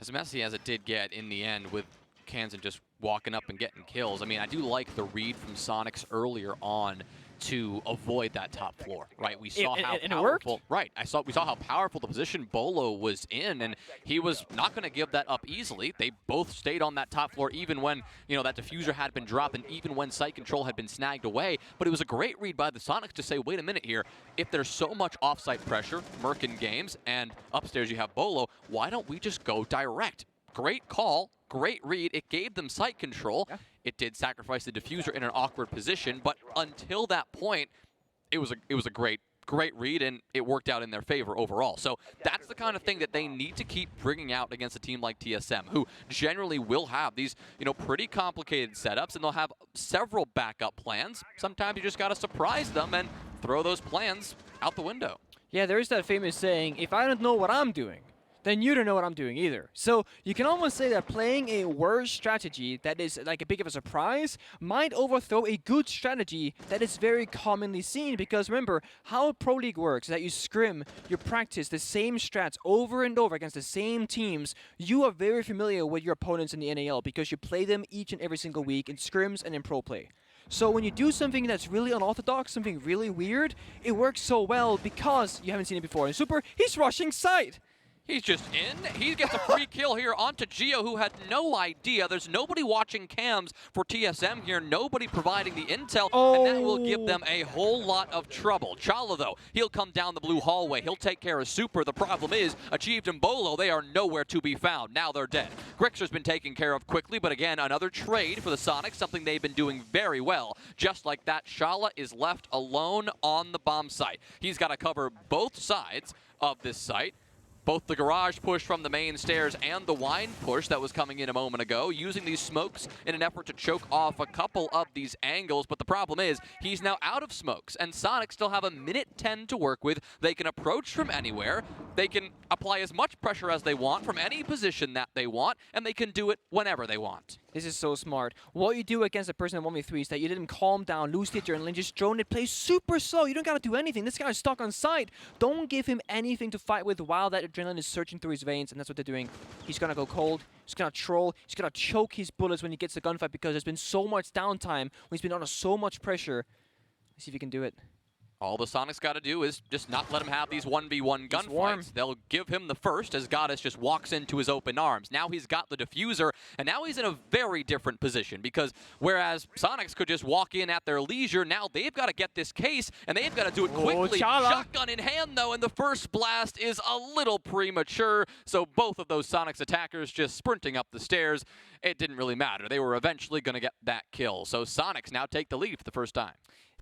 As messy as it did get in the end with Kansan just walking up and getting kills, I mean, I do like the read from Soniqs earlier on to avoid that top floor, right? We saw how powerful, right? We saw how powerful the position Bolo was in, and he was not going to give that up easily. They both stayed on that top floor, even when that Diffuser had been dropped, and even when site control had been snagged away. But it was a great read by the Soniqs to say, wait a minute here. If there's so much offsite pressure, Merkin games, and upstairs you have Bolo, why don't we just go direct? Great call, great read. It gave them site control. Yeah. It did sacrifice the Diffuser in an awkward position, but until that point, it was a great read, and it worked out in their favor overall. So that's the kind of thing that they need to keep bringing out against a team like TSM, who generally will have these, pretty complicated setups, and they'll have several backup plans. Sometimes you just got to surprise them and throw those plans out the window. Yeah, there is that famous saying, if I don't know what I'm doing, then you don't know what I'm doing either. So you can almost say that playing a worse strategy that is like a big of a surprise might overthrow a good strategy that is very commonly seen, because remember, how Pro League works is that you scrim, you practice the same strats over and over against the same teams. You are very familiar with your opponents in the NAL because you play them each and every single week in scrims and in pro play. So when you do something that's really unorthodox, something really weird, it works so well because you haven't seen it before. And Super, he's rushing side. He's just in. He gets a free kill here onto Gio, who had no idea. There's nobody watching cams for TSM here, nobody providing the intel, and that will give them a whole lot of trouble. Chalet, though, he'll come down the blue hallway. He'll take care of Super. The problem is, Achieved and Bolo, they are nowhere to be found. Now they're dead. Grixer's been taken care of quickly, but again, another trade for the Soniqs, something they've been doing very well. Just like that, Chalet is left alone on the bomb site. He's got to cover both sides of this site. Both the garage push from the main stairs and the wine push that was coming in a moment ago, using these smokes in an effort to choke off a couple of these angles. But the problem is, he's now out of smokes, and Soniqs still have a minute 10 to work with. They can approach from anywhere. They can apply as much pressure as they want from any position that they want, and they can do it whenever they want. This is so smart. What you do against a person in 1v3 is that you let him calm down, lose the adrenaline, just drone it, play super slow. You don't gotta do anything. This guy's stuck on site. Don't give him anything to fight with while that adrenaline is surging through his veins, and that's what they're doing. He's gonna go cold. He's gonna troll. He's gonna choke his bullets when he gets the gunfight because there's been so much downtime when he's been under so much pressure. Let's see if he can do it. All the Soniqs got to do is just not let him have these 1v1 gunfights. They'll give him the first as Goddess just walks into his open arms. Now he's got the Diffuser, and now he's in a very different position because whereas Soniqs could just walk in at their leisure, now they've got to get this case, and they've got to do it quickly. Shotgun in hand, though, and the first blast is a little premature, so both of those Soniqs attackers just sprinting up the stairs. It didn't really matter. They were eventually going to get that kill. So Soniqs now take the lead for the first time.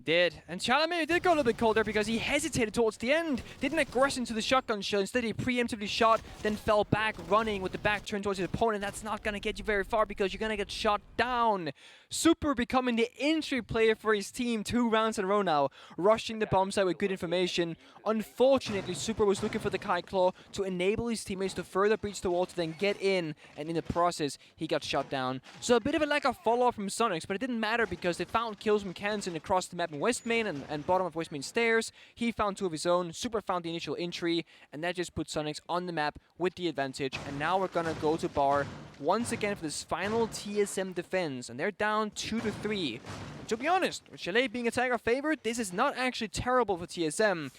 Did. And Chalet did go a little bit cold there because he hesitated towards the end. Didn't aggress into the shotgun shell. Instead, he preemptively shot, then fell back running with the back turned towards his opponent. That's not going to get you very far because you're going to get shot down. Super becoming the entry player for his team 2 rounds in a row now. Rushing the bomb site with good information. Unfortunately, Super was looking for the Kite Claw to enable his teammates to further breach the wall to then get in. And in the process, he got shot down. So a bit of a lack of follow-up from Soniqs, but it didn't matter because they found kills from Kansan across the map in West Main and bottom of West Main stairs. He found 2 of his own. Super found the initial entry, and that just put Soniqs on the map with the advantage. And now we're gonna go to bar once again for this final TSM defense, and they're down 2-3. To be honest, with Chalet being attacker favored, this is not actually terrible for TSM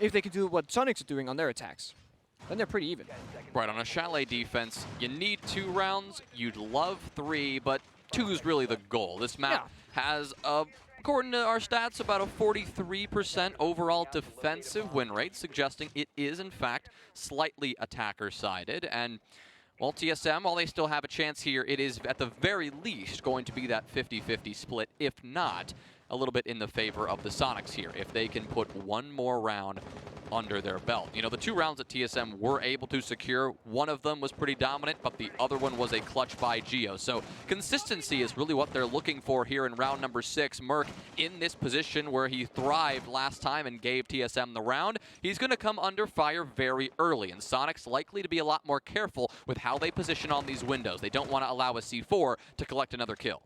if they can do what Soniqs are doing on their attacks. Then they're pretty even. Right, on a Chalet defense, you need 2 rounds. You'd love 3, but 2 is really the goal. This map has according to our stats, about a 43% overall defensive win rate, suggesting it is, in fact, slightly attacker-sided. And, well, TSM, while they still have a chance here, it is, at the very least, going to be that 50-50 split, if not a little bit in the favor of the Soniqs here, if they can put 1 more round under their belt. You know, the 2 rounds that TSM were able to secure, one of them was pretty dominant, but the other one was a clutch by Geo. So consistency is really what they're looking for here in round number 6. Merc in this position where he thrived last time and gave TSM the round. He's going to come under fire very early, and Soniqs likely to be a lot more careful with how they position on these windows. They don't want to allow a C4 to collect another kill.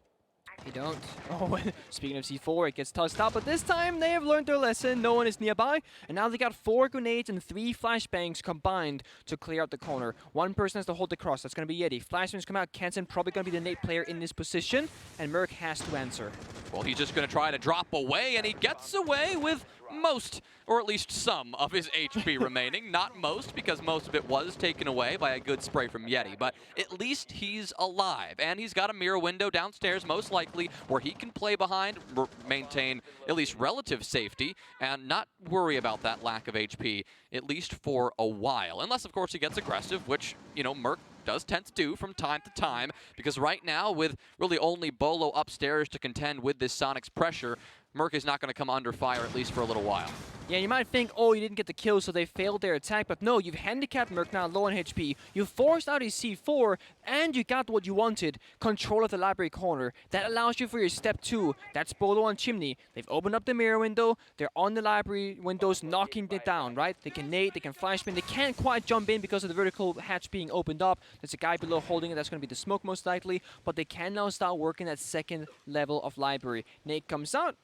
They don't. Oh, speaking of C4, it gets tossed out, but this time they have learned their lesson. No one is nearby, and now they got 4 grenades and 3 flashbangs combined to clear out the corner. One person has to hold the cross. That's going to be Yeti. Flashbangs come out. Kansan probably going to be the Nate player in this position, and Merc has to answer. Well, he's just going to try to drop away, and he gets away with most, or at least some, of his HP remaining. Not most, because most of it was taken away by a good spray from Yeti, but at least he's alive, and he's got a mirror window downstairs, most likely, where he can play behind, maintain at least relative safety, and not worry about that lack of HP, at least for a while. Unless, of course, he gets aggressive, which, you know, Merc does tend to do from time to time, because right now, with really only Bolo upstairs to contend with this Soniqs pressure, Merc is not going to come under fire, at least for a little while. Yeah, you might think, oh, you didn't get the kill, so they failed their attack. But no, you've handicapped Merc now low on HP. You forced out his C4, and you got what you wanted, control of the library corner. That allows you for your step 2. That's Bolo on Chimney. They've opened up the mirror window. They're on the library windows, knocking it down, right? They can nade, they can flashbang. They can't quite jump in because of the vertical hatch being opened up. There's a guy below holding it. That's going to be the smoke, most likely. But they can now start working that 2nd level of library. Nate comes out.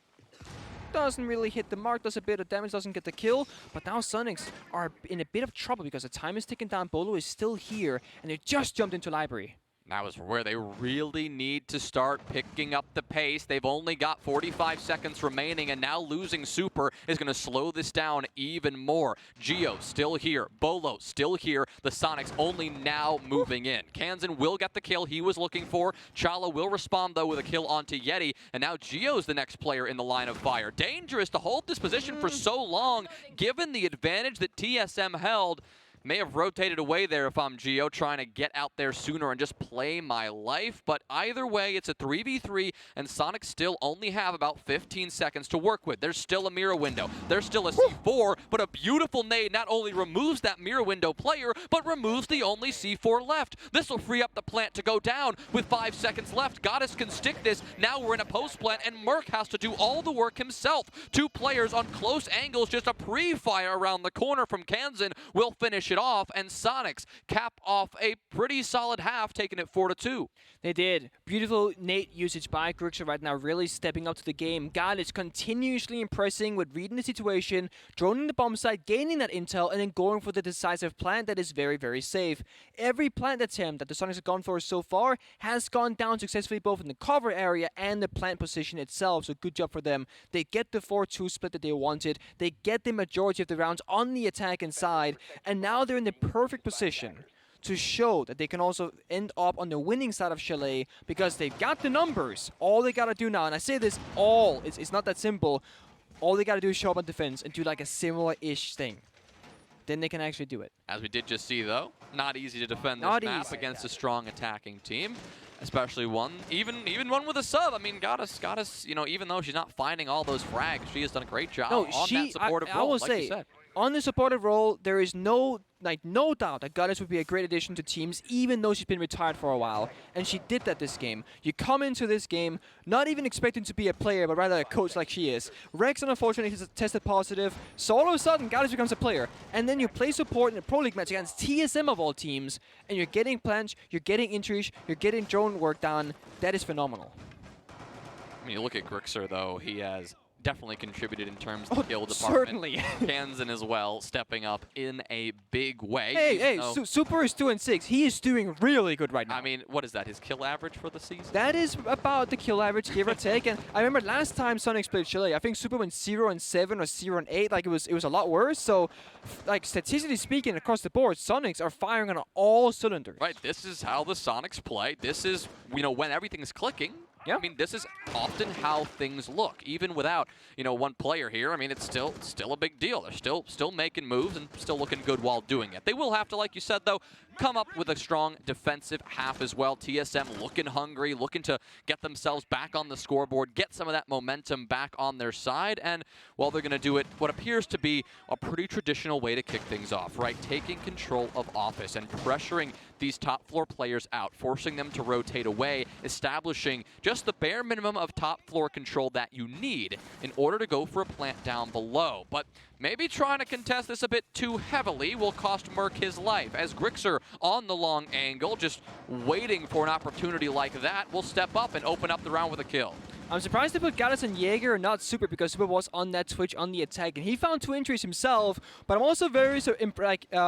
Doesn't really hit the mark, does a bit of damage, doesn't get the kill. But now Soniqs are in a bit of trouble because the time is ticking down. Bolo is still here, and they just jumped into library. That was where they really need to start picking up the pace. They've only got 45 seconds remaining, and now losing Super is going to slow this down even more. Geo still here. Bolo still here. The Soniqs only now moving in. Kansan will get the kill he was looking for. Chalet will respond, though, with a kill onto Yeti, and now Geo's the next player in the line of fire. Dangerous to hold this position for so long, given the advantage that TSM held. May have rotated away there if I'm Geo, trying to get out there sooner and just play my life. But either way, it's a 3v3, and Soniqs still only have about 15 seconds to work with. There's still a mirror window. There's still a C4, but a beautiful nade not only removes that mirror window player, but removes the only C4 left. This will free up the plant to go down with 5 seconds left. Goddess can stick this. Now we're in a post plant, and Merc has to do all the work himself. 2 players on close angles, just a pre-fire around the corner from Kansan will finish it off, and Soniqs cap off a pretty solid half, taking it 4-2. They did. Beautiful Nate usage by Grixer right now, really stepping up to the game. God is continuously impressing with reading the situation, droning the bomb site, gaining that intel, and then going for the decisive plant that is very, very safe. Every plant attempt that the Soniqs have gone for so far has gone down successfully, both in the cover area and the plant position itself, so good job for them. They get the 4-2 split that they wanted. They get the majority of the rounds on the attack inside, and now they're in the perfect position to show that they can also end up on the winning side of Chalet, because they've got the numbers. All they gotta do now, and I say this all, it's not that simple. All they gotta do is show up on defense and do like a similar-ish thing. Then they can actually do it. As we did just see, though, not easy to defend this map against a strong attacking team. Especially one, even one with a sub. I mean, Goddess, you know, even though she's not finding all those frags, she has done a great job on that supportive role, I will like say, you said. on the supportive role, there is no doubt that Goddess would be a great addition to teams, even though she's been retired for a while. And she did that this game. You come into this game not even expecting to be a player, but rather a coach like she is. Rex, unfortunately, has tested positive, so all of a sudden, Goddess becomes a player. And then you play support in a Pro League match against TSM of all teams, and you're getting plants, you're getting injuries, you're getting drone work done. That is phenomenal. I mean, you look at Grixer, though, he has definitely contributed in terms of the kill department. Certainly. Kansan as well, stepping up in a big way. Hey, Super is 2-6. He is doing really good right now. I mean, what is that, his kill average for the season? That is about the kill average, give or take. And I remember last time Soniqs played Chalet, I think Super went 0-7 or 0-8. Like, it was a lot worse. So, like, statistically speaking, across the board, Soniqs are firing on all cylinders. Right, this is how the Soniqs play. This is, you know, when everything's clicking. Yeah. I mean, this is often how things look, even without, you know, one player here. I mean, it's still a big deal. They're still making moves and still looking good while doing it. They will have to, like you said, though, come up with a strong defensive half as well. TSM looking hungry, looking to get themselves back on the scoreboard, get some of that momentum back on their side, and, well, they're going to do it what appears to be a pretty traditional way to kick things off, right? Taking control of office and pressuring these top floor players out, forcing them to rotate away, establishing just the bare minimum of top floor control that you need in order to go for a plant down below. But maybe trying to contest this a bit too heavily will cost Merc his life, as Grixer on the long angle, just waiting for an opportunity like that, will step up and open up the round with a kill. I'm surprised they put Goddess and Jaeger and not Super, because Super was on that Twitch on the attack, and he found 2 injuries himself. But I'm also very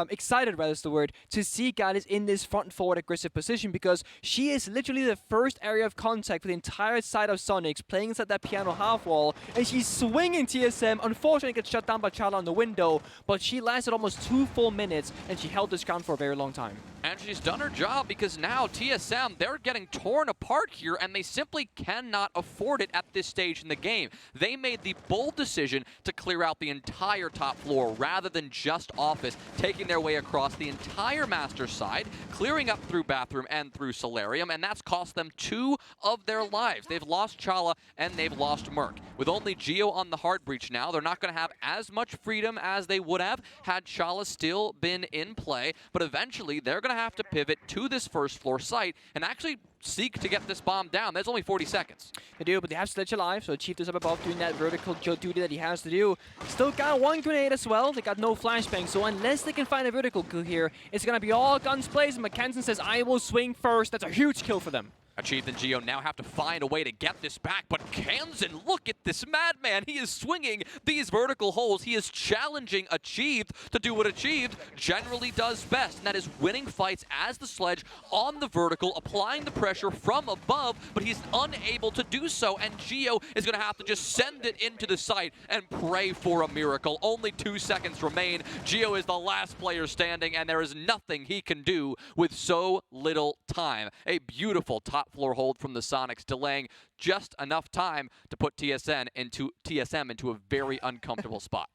excited, rather is the word, to see Goddess in this front forward aggressive position, because she is literally the first area of contact for the entire side of Soniqs, playing inside that piano half wall, and she's swinging TSM. Unfortunately, gets shut down by Chalet on the window, but she lasted almost 2 full minutes, and she held this ground for a very long time. And she's done her job, because now TSM, they're getting torn apart here, and they simply cannot afford it at this stage in the game. They made the bold decision to clear out the entire top floor rather than just office, taking their way across the entire master side, clearing up through bathroom and through solarium, and that's cost them 2 of their lives. They've lost Chalet and they've lost Merc. With only Geo on the hard breach now, they're not going to have as much freedom as they would have had Chalet still been in play, but eventually they're going to have to pivot to this first floor site and actually seek to get this bomb down. There's only 40 seconds. They do, but they have Sledge alive, so Chief is up above doing that vertical duty that he has to do. Still got 1 grenade as well. They got no flashbang, so unless they can find a vertical kill here, it's going to be all guns blazing. Kansan says, I will swing first. That's a huge kill for them. Achieved and Geo now have to find a way to get this back, but Kansan, look at this madman. He is swinging these vertical holes. He is challenging Achieved to do what Achieved generally does best, and that is winning fights as the Sledge on the vertical, applying the pressure from above, but he's unable to do so, and Geo is going to have to just send it into the site and pray for a miracle. Only 2 seconds remain. Geo is the last player standing, and there is nothing he can do with so little time. A beautiful top floor hold from the Soniqs, delaying just enough time to put TSM into a very uncomfortable spot.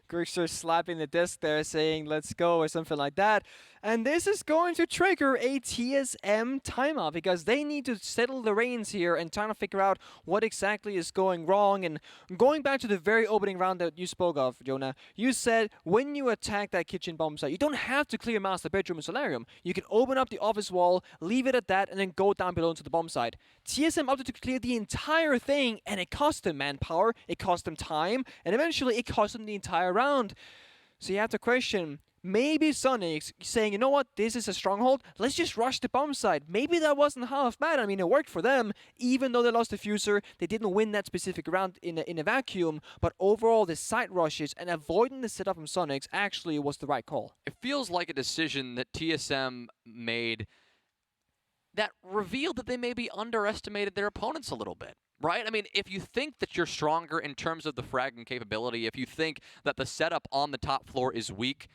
Grixer slapping the disc there, saying, let's go, or something like that. And this is going to trigger a TSM timeout, because they need to settle the reins here and trying to figure out what exactly is going wrong. And going back to the very opening round that you spoke of, Jonah, you said when you attack that kitchen bomb site, you don't have to clear master bedroom and solarium. You can open up the office wall, leave it at that, and then go down below into the bomb site. TSM opted to clear the entire thing, and it cost them manpower, it cost them time, and eventually it cost them the entire round. So you have to question, maybe Soniqs saying, you know what, this is a stronghold, let's just rush the bomb site. Maybe that wasn't half bad. I mean, it worked for them, even though they lost the Fuser. They didn't win that specific round in a vacuum, but overall the site rushes and avoiding the setup from Soniqs actually was the right call. It feels like a decision that TSM made that revealed that they maybe underestimated their opponents a little bit. Right? I mean, if you think that you're stronger in terms of the fragging capability, if you think that the setup on the top floor is weak,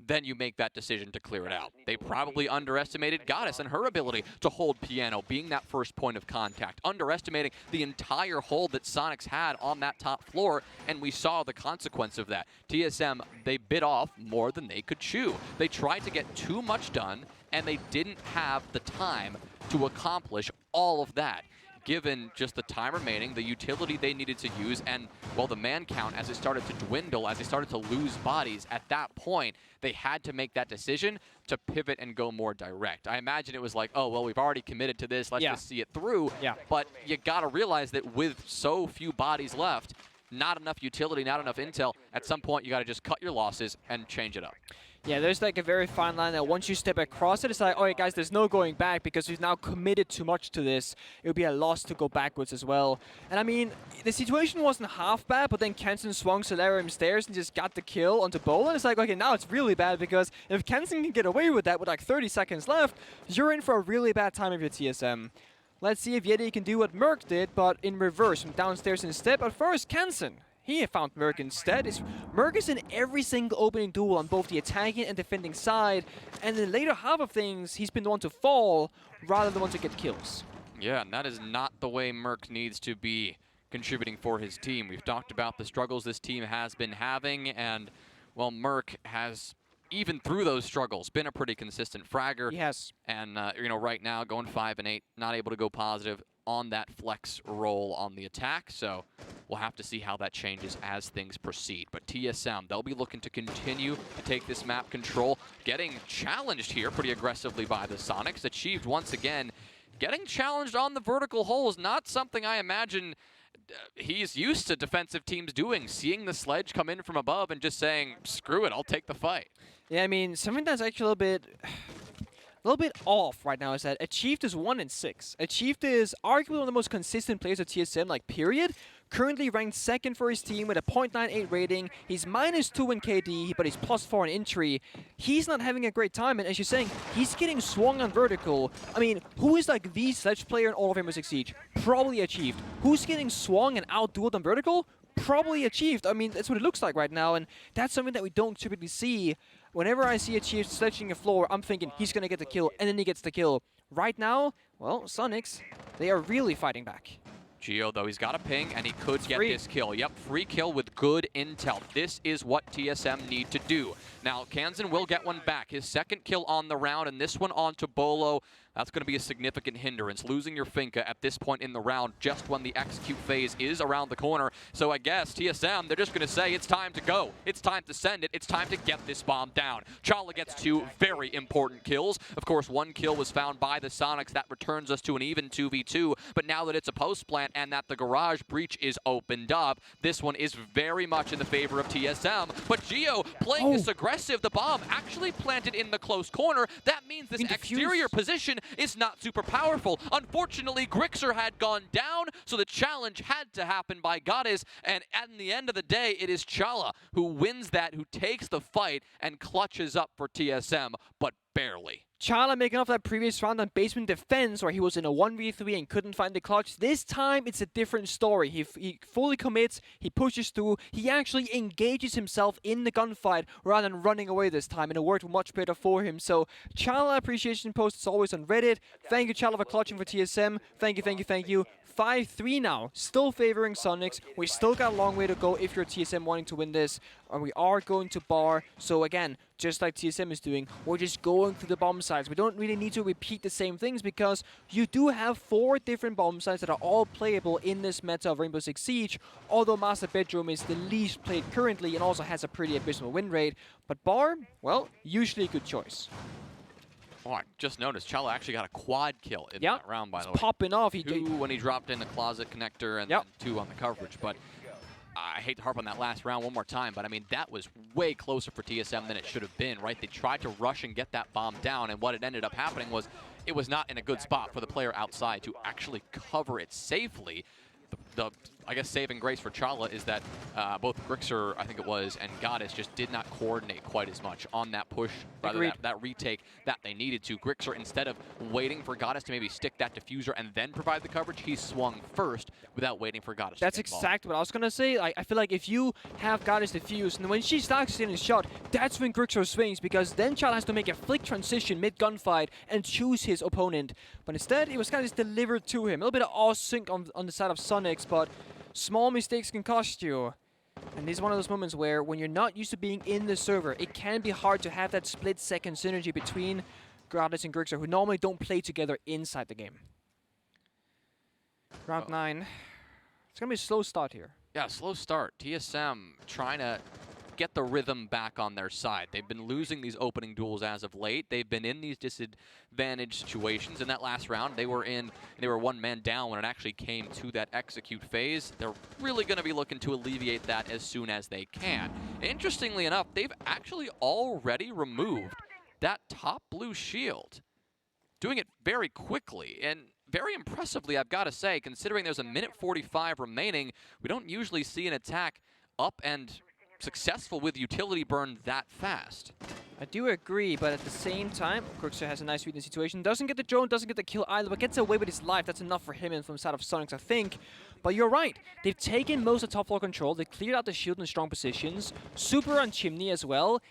then you make that decision to clear it out. They probably underestimated Goddess and her ability to hold piano, being that first point of contact, underestimating the entire hold that Soniqs had on that top floor, and we saw the consequence of that. TSM, they bit off more than they could chew. They tried to get too much done, and they didn't have the time to accomplish all of that, given just the time remaining, the utility they needed to use, and, well, the man count as it started to dwindle, as they started to lose bodies. At that point, they had to make that decision to pivot and go more direct. I imagine it was like, oh, well, we've already committed to this. Let's just see it through. But you got to realize that with so few bodies left, not enough utility, not enough intel, at some point you got to just cut your losses and change it up. Yeah, there's like a very fine line that once you step across it, it's like, all right, guys, there's no going back because we've now committed too much to this. It would be a loss to go backwards as well. And I mean, the situation wasn't half bad, but then Kensen swung Solarium stairs and just got the kill onto Bola. And it's like, okay, now it's really bad because if Kensen can get away with that with like 30 seconds left, you're in for a really bad time of your TSM. Let's see if Yeti can do what Merc did, but in reverse, from downstairs instead. But first, Kensen. He found Merc instead. Merc is in every single opening duel on both the attacking and defending side, and in the later half of things, he's been the one to fall rather than the one to get kills. Yeah, and that is not the way Merc needs to be contributing for his team. We've talked about the struggles this team has been having, and, well, Merc has, even through those struggles, been a pretty consistent fragger. Yes. And, you know, right now, going 5-8, not able to go positive on that flex role on the attack, so we'll have to see how that changes as things proceed. But TSM, they'll be looking to continue to take this map control, getting challenged here pretty aggressively by the Soniqs, achieved once again. Getting challenged on the vertical holes, not something I imagine he's used to defensive teams doing, seeing the sledge come in from above and just saying, screw it, I'll take the fight. Yeah, I mean, something that's actually a little bit off right now is that Achieved is 1-6. Achieved is arguably one of the most consistent players of TSM, like, period. Currently ranked second for his team with a .98 rating. He's -2 in KD, but he's +4 in entry. He's not having a great time, and as you're saying, he's getting swung on vertical. I mean, who is like the sledge player in all of Rainbow Six Siege? Probably Achieved. Who's getting swung and outdueled on vertical? Probably Achieved. I mean, that's what it looks like right now, and that's something that we don't typically see. Whenever I see Achieved sledging a floor, I'm thinking he's going to get the kill, and then he gets the kill. Right now, well, Soniqs, they are really fighting back. Geo, though, he's got a ping, and he could get this kill. Yep, free kill with good intel. This is what TSM need to do. Now, Kansan will get one back. His second kill on the round, and this one onto Bolo. That's going to be a significant hindrance. Losing your Finka at this point in the round, just when the execute phase is around the corner. So I guess TSM, they're just going to say it's time to go. It's time to send it. It's time to get this bomb down. Chalet gets 2 very important kills. Of course, 1 kill was found by the Soniqs. That returns us to an even 2v2. But now that it's a post plant and that the garage breach is opened up, this one is very much in the favor of TSM. But Geo playing this aggressive. The bomb actually planted in the close corner. That means this exterior position is not super powerful. Unfortunately, Grixer had gone down, so the challenge had to happen by Goddess, and at the end of the day, it is Chala who wins that, who takes the fight and clutches up for TSM, but barely. Chala making off that previous round on basement defense where he was in a 1v3 and couldn't find the clutch. This time, it's a different story. He fully commits, he pushes through, he actually engages himself in the gunfight rather than running away this time, and it worked much better for him. So, Chala appreciation post is always on Reddit. Thank you, Chala, for clutching for TSM. Thank you, thank you, thank you. 5-3 now, still favoring Soniqs. We still got a long way to go if you're TSM wanting to win this, and we are going to bar. So again, just like TSM is doing, we're just going through the bomb sites. We don't really need to repeat the same things because you do have 4 different bomb sites that are all playable in this meta of Rainbow Six Siege, although Master Bedroom is the least played currently and also has a pretty abysmal win rate. But bar, well, usually a good choice. Oh, I just noticed Chala actually got a quad kill in that round, by the way. Popping off. 2 when he dropped in the closet connector, and then 2 on the coverage. But I hate to harp on that last round one more time, but I mean, that was way closer for TSM than it should have been, right? They tried to rush and get that bomb down, and what it ended up happening was it was not in a good spot for the player outside to actually cover it safely. The I guess, saving grace for Chala is that both Grixer, I think it was, and Goddess just did not coordinate quite as much on that push, rather that retake that they needed to. Grixer, instead of waiting for Goddess to maybe stick that diffuser and then provide the coverage, he swung first without waiting for Goddess to That's exactly what I was going to say. I feel like if you have Goddess diffuse, and when she starts getting shot, that's when Grixer swings, because then Chala has to make a flick transition mid-gunfight and choose his opponent. But instead, it was kind of just delivered to him. A little bit of all-sync on the side of Soniqs, but small mistakes can cost you. And this is one of those moments where when you're not used to being in the server, it can be hard to have that split-second synergy between Goddess and Grixer, who normally don't play together inside the game. Round 9. It's going to be a slow start here. Yeah, slow start. TSM trying to get the rhythm back on their side. They've been losing these opening duels as of late. They've been in these disadvantaged situations. In that last round, they were one man down when it actually came to that execute phase. They're really going to be looking to alleviate that as soon as they can. Interestingly enough, they've actually already removed that top blue shield, doing it very quickly and very impressively, I've got to say, considering there's a minute 45 remaining. We don't usually see an attack up and successful with utility burn that fast. I do agree, but at the same time, Grixer has a nice read in the situation. Doesn't get the drone, doesn't get the kill either, but gets away with his life. That's enough for him and from the side of Soniqs, I think. But you're right. They've taken most of top floor control. They cleared out the shield in strong positions. Super on Chimney as well.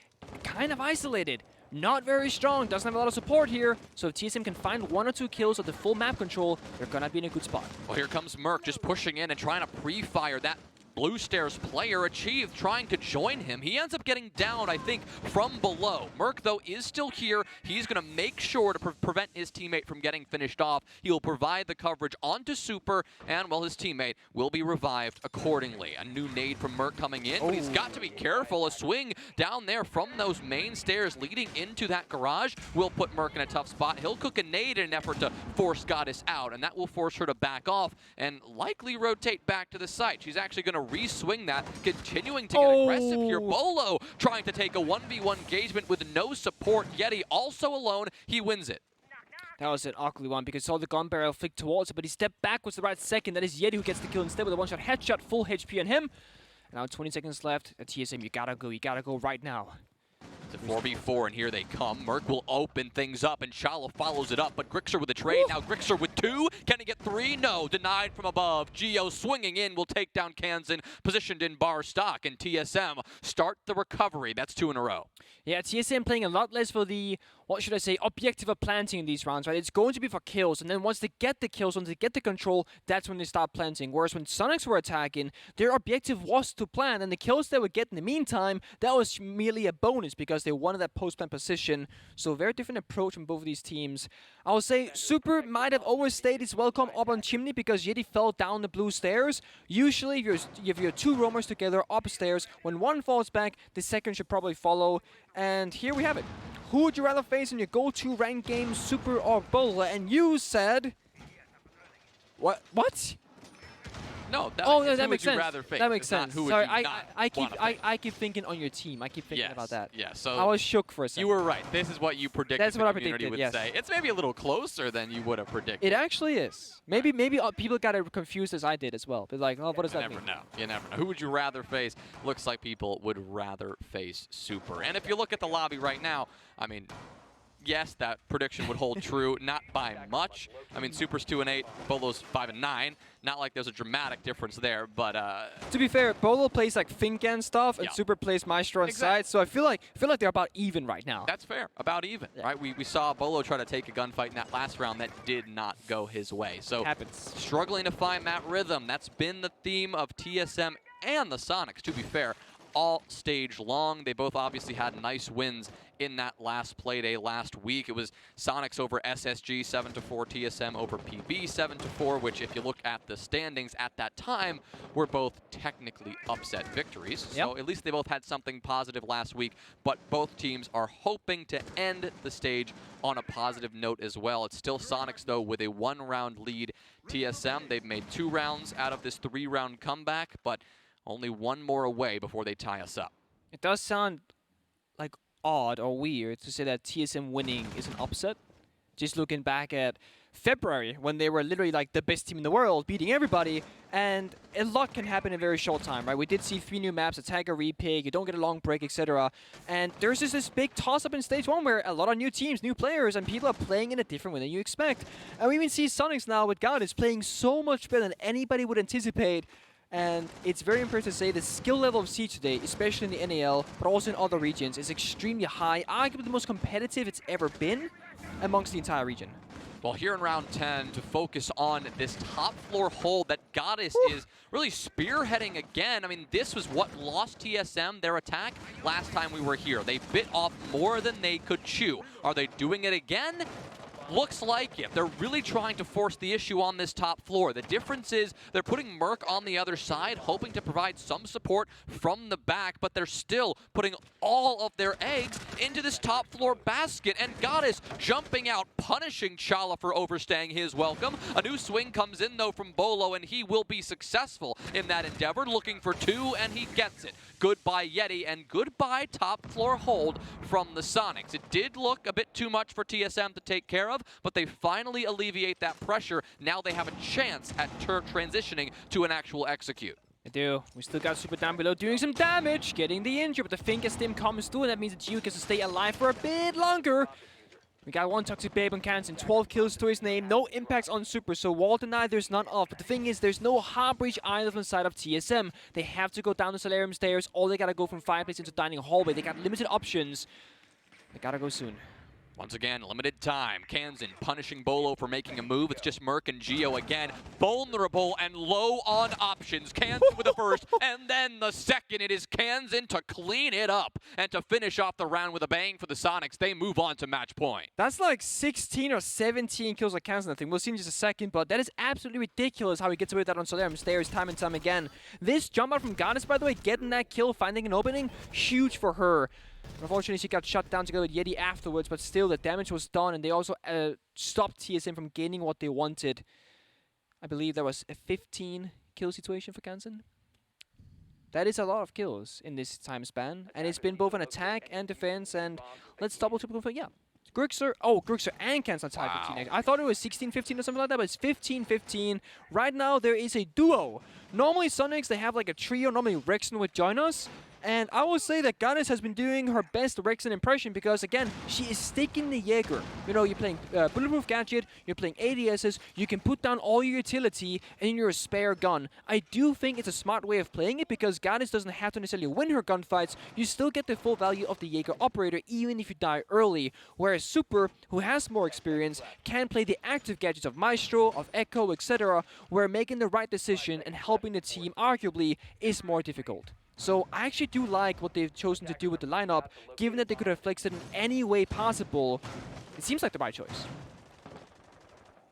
Kind of isolated. Not very strong. Doesn't have a lot of support here. So if TSM can find 1 or 2 kills with the full map control, they're going to be in a good spot. Well, here comes Merc just pushing in and trying to pre-fire that Blue Stairs player. Achieved trying to join him. He ends up getting down, I think, from below. Merc, though, is still here. He's going to make sure to prevent his teammate from getting finished off. He'll provide the coverage onto Super, and, well, his teammate will be revived accordingly. A new nade from Merc coming in, but he's got to be careful. A swing down there from those main stairs leading into that garage will put Merc in a tough spot. He'll cook a nade in an effort to force Goddess out, and that will force her to back off and likely rotate back to the site. She's actually going to re-swing that, continuing to get aggressive here. Bolo trying to take a 1v1 engagement with no support. Yeti also alone. He wins it. That was an ugly one because he saw the gun barrel flick towards it, but he stepped backwards the right second. That is Yeti who gets the kill instead with a one-shot headshot, full HP on him. And now 20 seconds left. At TSM, you gotta go right now. It's a 4v4, and here they come. Merc will open things up, and Chalet follows it up, but Grixer with the trade. Now Grixer with 2. Can he get 3? No. Denied from above. Geo swinging in will take down Kansan, positioned in bar stock, and TSM start the recovery. That's 2 in a row. Yeah, TSM playing a lot less for the, what should I say, objective of planting in these rounds, right? It's going to be for kills, and then once they get the kills, once they get the control, that's when they start planting. Whereas when Soniqs were attacking, their objective was to plant, and the kills they would get in the meantime, that was merely a bonus because they wanted that post-plant position. So a very different approach from both of these teams. I would say Super might have overstayed his welcome up on Chimney because Yeti fell down the blue stairs. Usually, if you're 2 roamers together upstairs, when one falls back, the second should probably follow. And here we have it. Who would you rather face in your go-to rank game, Super or Bola? And you said... What? No, that makes sense. Rather face. That makes It's not sense. who would Sorry, you not I keep thinking on your team. I keep thinking about that. Yeah, so I was shook for a second. you were right. This is what you predicted. That's what I community predicted, would yes. say. It's maybe a little closer than you would have predicted. It actually is. Maybe people got it confused as I did as well. But like, oh, what does that mean? You never know. Who would you rather face? Looks like people would rather face Super. And if you look at the lobby right now, I mean, yes, that prediction would hold true, not by much. I mean, Super's 2-8, Bolo's 5-9. Not like there's a dramatic difference there, but to be fair, Bolo plays like Fink and stuff, and Super plays Maestro on side. So I feel like they're about even right now. That's fair, about even, right? We saw Bolo try to take a gunfight in that last round that did not go his way. So happens. Struggling to find that rhythm. That's been the theme of TSM and the Soniqs, to be fair, all stage long. They both obviously had nice wins in that last Playday last week. It was Soniqs over SSG 7-4, TSM over PB 7-4, which if you look at the standings at that time were both technically upset victories. So at least they both had something positive last week, but both teams are hoping to end the stage on a positive note as well. It's still Soniqs though with a 1-round lead. TSM, they've made 2 rounds out of this 3-round comeback, but only 1 more away before they tie us up. It does sound like odd or weird to say that TSM winning is an upset. Just looking back at February when they were literally like the best team in the world, beating everybody, and a lot can happen in a very short time, right? We did see 3 new maps, Attacker, Repick, you don't get a long break, etc. And there's just this big toss-up in Stage 1 where a lot of new teams, new players, and people are playing in a different way than you expect. And we even see Soniqs now with Goddess playing so much better than anybody would anticipate. And it's very impressive to say the skill level of Siege today, especially in the NAL, but also in other regions, is extremely high, arguably the most competitive it's ever been amongst the entire region. Well, here in round 10, to focus on this top floor hold that Goddess is really spearheading again. I mean, this was what lost TSM their attack last time we were here. They bit off more than they could chew. Are they doing it again? looks like it. They're really trying to force the issue on this top floor. The difference is they're putting Merc on the other side, hoping to provide some support from the back, but they're still putting all of their eggs into this top floor basket. And Goddess jumping out, punishing Chalet for overstaying his welcome. A new swing comes in, though, from Bolo, and he will be successful in that endeavor, looking for 2, and he gets it. Goodbye, Yeti, and goodbye, top floor hold from the Soniqs. It did look a bit too much for TSM to take care of, but they finally alleviate that pressure. Now they have a chance at transitioning to an actual execute. They do. We still got Super down below doing some damage, getting the injury, but the Finger Stim comes through, and that means that Gio gets to stay alive for a bit longer. We got one Toxic Babe on Kansen, 12 kills to his name, no impacts on Super, so wall deny there's none of. But the thing is, there's no hard breach either from the side of TSM. They have to go down the Solarium stairs, or they gotta go from fireplace into dining hallway. They got limited options. They gotta go soon. Once again, limited time. Kansen punishing Bolo for making a move. It's just Merc and Gio again. Vulnerable and low on options. Kansen with the first, and then the second. It is Kansen to clean it up and to finish off the round with a bang for the Soniqs. They move on to match point. That's like 16 or 17 kills on Kansen, I think. We'll see in just a second, but that is absolutely ridiculous how he gets away with that on Solarium stairs time and time again. This jump out from Goddess, by the way, getting that kill, finding an opening, huge for her. Unfortunately, she got shut down together with Yeti afterwards, but still, the damage was done, and they also stopped TSM from gaining what they wanted. I believe there was a 15-kill situation for Kansen. That is a lot of kills in this time span, and it's been both an attack and defense, and let's double-triple for, yeah. Grixer and Kansen tied 15. I thought it was 16-15 or something like that, but it's 15-15. Right now, there is a duo. Normally, Soniqs, they have like a trio. Normally, Rexon would join us. And I will say that Goddess has been doing her best Rexon impression because, again, she is sticking the Jaeger. You know, you're playing Bulletproof Gadget, you're playing ADSs, you can put down all your utility and you're a spare gun. I do think it's a smart way of playing it because Goddess doesn't have to necessarily win her gunfights. You still get the full value of the Jaeger operator even if you die early. Whereas Super, who has more experience, can play the active gadgets of Maestro, of Echo, etc., where making the right decision and helping the team arguably is more difficult. So I actually do like what they've chosen to do with the lineup, given that they could have flexed it in any way possible. It seems like the right choice.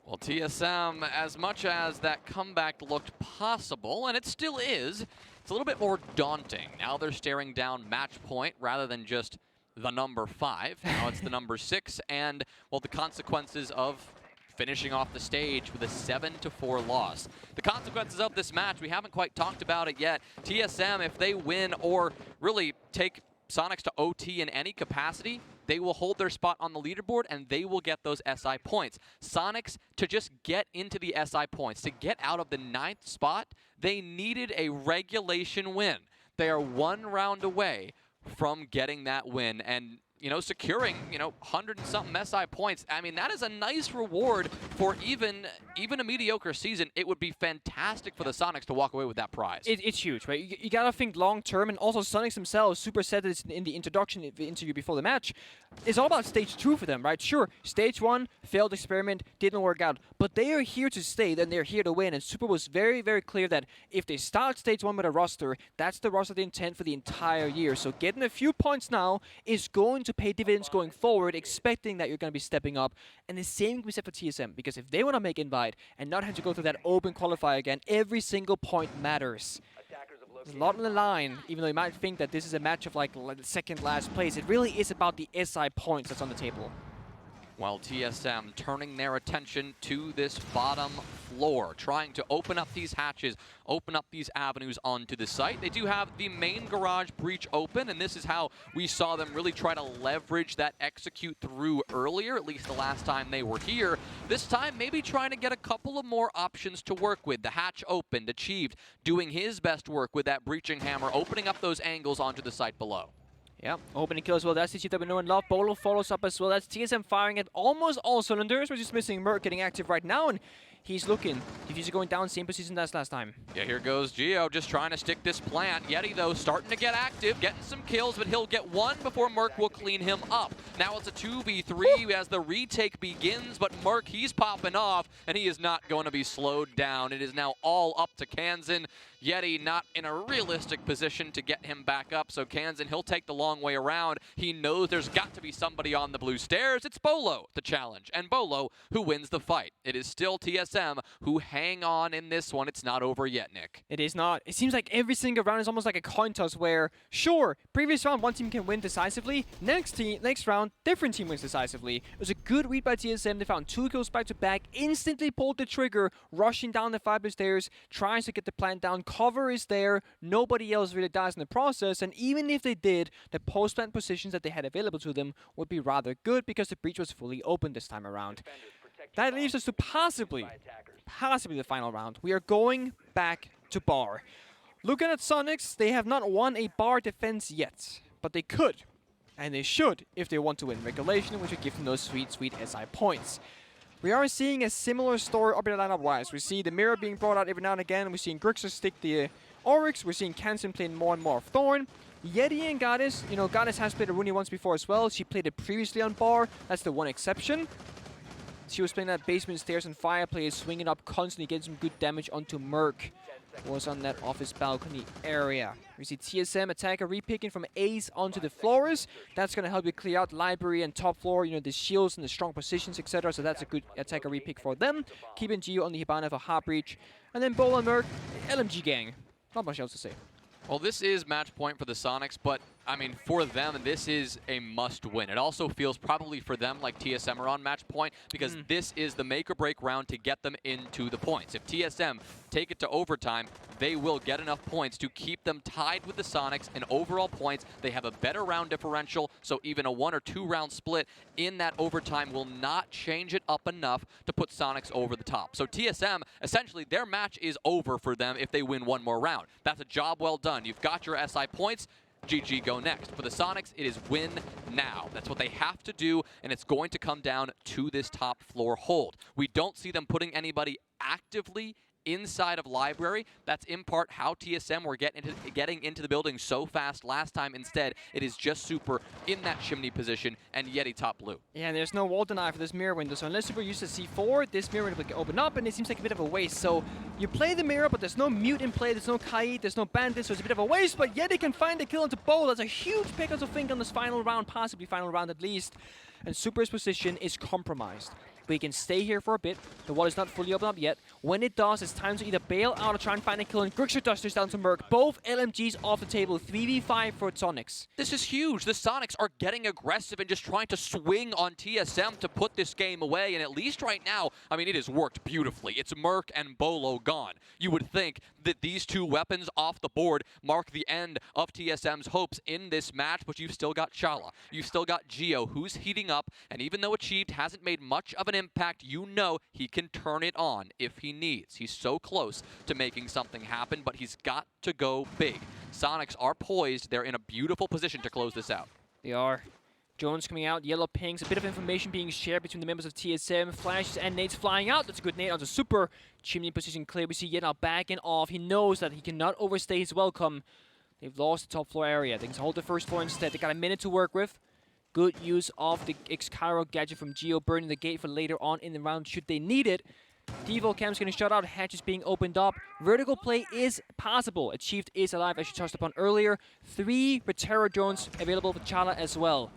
Well, TSM, as much as that comeback looked possible, and it still is, it's a little bit more daunting. Now they're staring down match point rather than just the number 5. Now it's the number 6, and, well, the consequences of finishing off the stage with a 7-4 loss. The consequences of this match, we haven't quite talked about it yet. TSM, if they win or really take Soniqs to OT in any capacity, they will hold their spot on the leaderboard and they will get those SI points. Soniqs, to just get into the SI points, to get out of the 9th spot, they needed a regulation win. They are 1 round away from getting that win and, you know, securing, 100 and something SI points. I mean, that is a nice reward for even a mediocre season. It would be fantastic for the Soniqs to walk away with that prize. It's huge, right? You gotta think long term, and also Soniqs themselves, Super said this in the introduction interview before the match. It's all about stage 2 for them, right? Sure, stage 1, failed experiment, didn't work out, but they are here to stay, then they're here to win, and Super was very, very clear that if they start stage 1 with a roster, that's the roster they intend for the entire year. So getting a few points now is going to pay dividends going forward, expecting that you're going to be stepping up. And the same can be said for TSM, because if they want to make invite and not have to go through that open qualifier again, every single point matters. There's a lot on the line, even though you might think that this is a match of like second last place. It really is about the SI points that's on the table. While TSM turning their attention to this bottom floor, trying to open up these hatches, open up these avenues onto the site. They do have the main garage breach open, and this is how we saw them really try to leverage that execute through earlier, at least the last time they were here. This time, maybe trying to get a couple of more options to work with. The hatch opened, Achieved doing his best work with that breaching hammer, opening up those angles onto the site below. Yeah, opening kill as well. That's the that we know and love. Bolo follows up as well. That's TSM firing at almost all cylinders. We're just missing Merc getting active right now, and he's looking. Diffuser going down, same position as last time. Yeah, here goes Gio, just trying to stick this plant. Yeti, though, starting to get active, getting some kills, but he'll get 1 before Merc will clean him up. Now it's a 2v3 as the retake begins, but Merc, he's popping off, and he is not going to be slowed down. It is now all up to Kansen. Yeti not in a realistic position to get him back up, so Kansan, he'll take the long way around. He knows there's got to be somebody on the blue stairs. It's Bolo the challenge, and Bolo who wins the fight. It is still TSM who hang on in this one. It's not over yet, Nick. It is not. It seems like every single round is almost like a coin toss where, sure, previous round one team can win decisively, next round different team wins decisively. It was a good read by TSM. They found 2 kills back to back, instantly pulled the trigger, rushing down the fiber stairs, tries to get the plant down. Cover is there. Nobody else really dies in the process, and even if they did, the post-plant positions that they had available to them would be rather good because the breach was fully open this time around. That leaves us to possibly the final round. We are going back to bar. Looking at Soniqs, they have not won a bar defense yet, but they could, and they should if they want to win regulation, which would give them those sweet, sweet SI points. We are seeing a similar story up in the lineup-wise. We see the mirror being brought out every now and again. We're seeing Grixer stick the Oryx. We're seeing Kansan playing more and more of Thorn. Yeti and Goddess, Goddess has played a Rooney once before as well. She played it previously on bar. That's the one exception. She was playing that basement stairs and fireplace, swinging up constantly, getting some good damage onto Merc. Was on that office balcony area. We see TSM attacker repicking from Ace onto the floors. That's going to help you clear out library and top floor, the shields and the strong positions, etc. So that's a good attacker repick for them. Keeping Geo on the Hibana for Heart Breach. And then Bola and Merc, LMG gang. Not much else to say. Well, this is match point for the Soniqs, but I mean, for them, this is a must-win. It also feels probably for them like TSM are on match point because this is the make-or-break round to get them into the points. If TSM take it to overtime, they will get enough points to keep them tied with the Soniqs in overall points. They have a better round differential, so even a 1 or 2 round split in that overtime will not change it up enough to put Soniqs over the top. So TSM, essentially, their match is over for them if they win one more round. That's a job well done. You've got your SI points. GG, go next. For the Soniqs, it is win now. That's what they have to do, and it's going to come down to this top floor hold. We don't see them putting anybody actively inside of library. That's in part how TSM were getting into the building so fast last time. Instead, it is just Super in that chimney position and Yeti top blue. Yeah, and there's no wall deny for this mirror window. So unless Super uses C4, this mirror window will open up, and it seems like a bit of a waste. So you play the mirror, but there's no mute in play, there's no Kaid, there's no bandit, so it's a bit of a waste, but Yeti can find the kill into Bowl. That's a huge pick, I think, on this final round, possibly final round at least. And Super's position is compromised. But he can stay here for a bit. The wall is not fully open up yet. When it does, it's time to either bail out or try and find a kill. And Grixer dusters down to Merc. Both LMGs off the table. 3v5 for Soniqs. This is huge. The Soniqs are getting aggressive and just trying to swing on TSM to put this game away. And at least right now, I mean, it has worked beautifully. It's Merc and Bolo gone. You would think that these two weapons off the board mark the end of TSM's hopes in this match, but you've still got Chalet. You've still got Geo, who's heating up. And even though Achieved hasn't made much of an impact, you know he can turn it on if he needs. He's so close to making something happen, but he's got to go big. Soniqs are poised. They're in a beautiful position to close this out. They are. Jones coming out, yellow pings, a bit of information being shared between the members of TSM. Flashes and nades flying out. That's a good nade onto Super. Chimney position clear. We see Yen now backing off. He knows that he cannot overstay his welcome. They've lost the top floor area. They can hold the first floor instead. They got a minute to work with. Good use of the X-Cairo gadget from Geo, burning the gate for later on in the round should they need it. Devo Cam's getting shut out, hatches being opened up. Vertical play is possible. Achieved is alive, as you touched upon earlier. 3 Retero drones available for Chalet as well.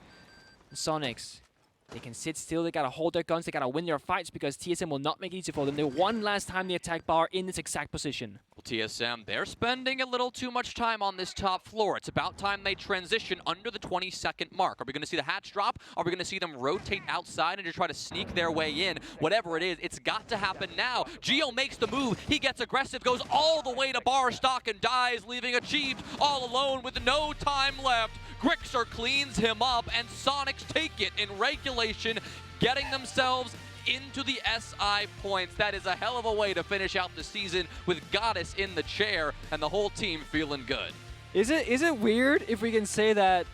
The Soniqs, they can sit still, they gotta hold their guns, they gotta win their fights because TSM will not make it easy for them. They won last time they attacked bar in this exact position. Well, TSM, they're spending a little too much time on this top floor. It's about time they transition under the 20-second mark. Are we gonna see the hatch drop? Are we gonna see them rotate outside and just try to sneak their way in? Whatever it is, it's got to happen now. Geo makes the move, he gets aggressive, goes all the way to bar stock and dies, leaving Achieved all alone with no time left. Grixer cleans him up, and Soniqs take it in regulation, getting themselves into the SI points. That is a hell of a way to finish out the season with Goddess in the chair and the whole team feeling good. Is it weird if we can say that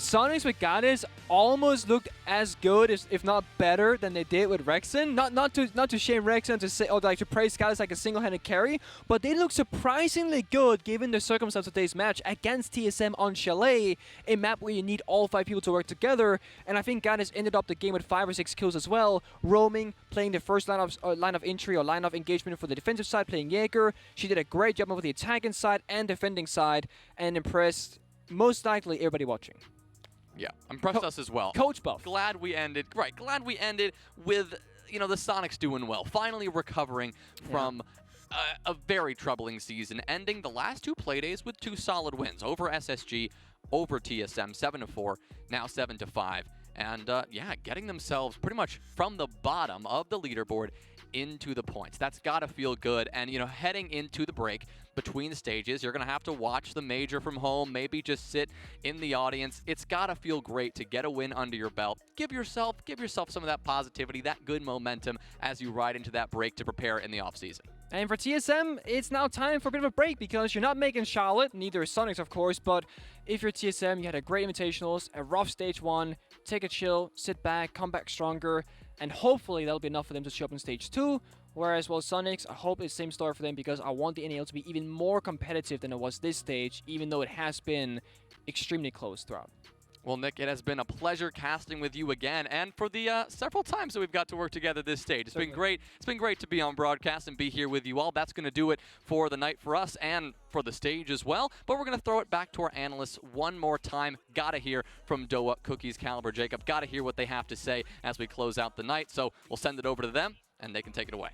Soniqs with Goddess almost looked as good, if not better, than they did with Rexen. Not to shame Rexen to say or like to praise Goddess like a single-handed carry, but they look surprisingly good given the circumstances of today's match against TSM on Chalet, a map where you need all 5 people to work together. And I think Goddess ended up the game with 5 or 6 kills as well, roaming, playing the first line of entry or line of engagement for the defensive side, playing Jaeger. She did a great job with the attacking side and defending side, and impressed most likely everybody watching. Yeah, impressed us as well. Coach buff. Glad we ended with, the Soniqs doing well. Finally recovering from a very troubling season, ending the last 2 Playdays with 2 solid wins over SSG, over TSM, 7-4, now 7-5. And getting themselves pretty much from the bottom of the leaderboard into the points. That's got to feel good. And, heading into the break between stages, you're going to have to watch the major from home, maybe just sit in the audience. It's got to feel great to get a win under your belt. Give yourself some of that positivity, that good momentum as you ride into that break to prepare in the offseason. And for TSM, it's now time for a bit of a break because you're not making Charlotte, neither is Soniqs, of course, but if you're TSM, you had a great invitationals, a rough stage 1, take a chill, sit back, come back stronger, and hopefully that'll be enough for them to show up in stage 2. Whereas, Soniqs, I hope it's the same story for them because I want the NAL to be even more competitive than it was this stage, even though it has been extremely close throughout. Well, Nick, it has been a pleasure casting with you again, and for the several times that we've got to work together this stage. It's been great. It's been great to be on broadcast and be here with you all. That's going to do it for the night for us and for the stage as well. But we're going to throw it back to our analysts one more time. Got to hear from Doa, Cookies, Caliber, Jacob. Got to hear what they have to say as we close out the night. So we'll send it over to them, and they can take it away.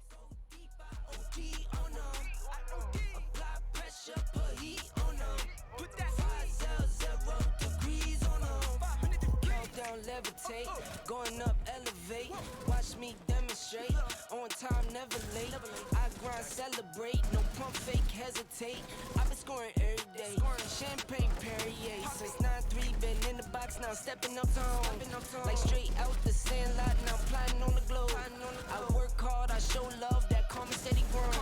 Levitate, going up, elevate. Watch me demonstrate. On time, never late. I grind, celebrate. No pump, fake, hesitate. I've been scoring every day. Champagne Perrier. Since 9-3, been in the box, now stepping up tone. Like straight out the sandlot, now plotting on the globe. I work hard, I show love, that calm and steady grown.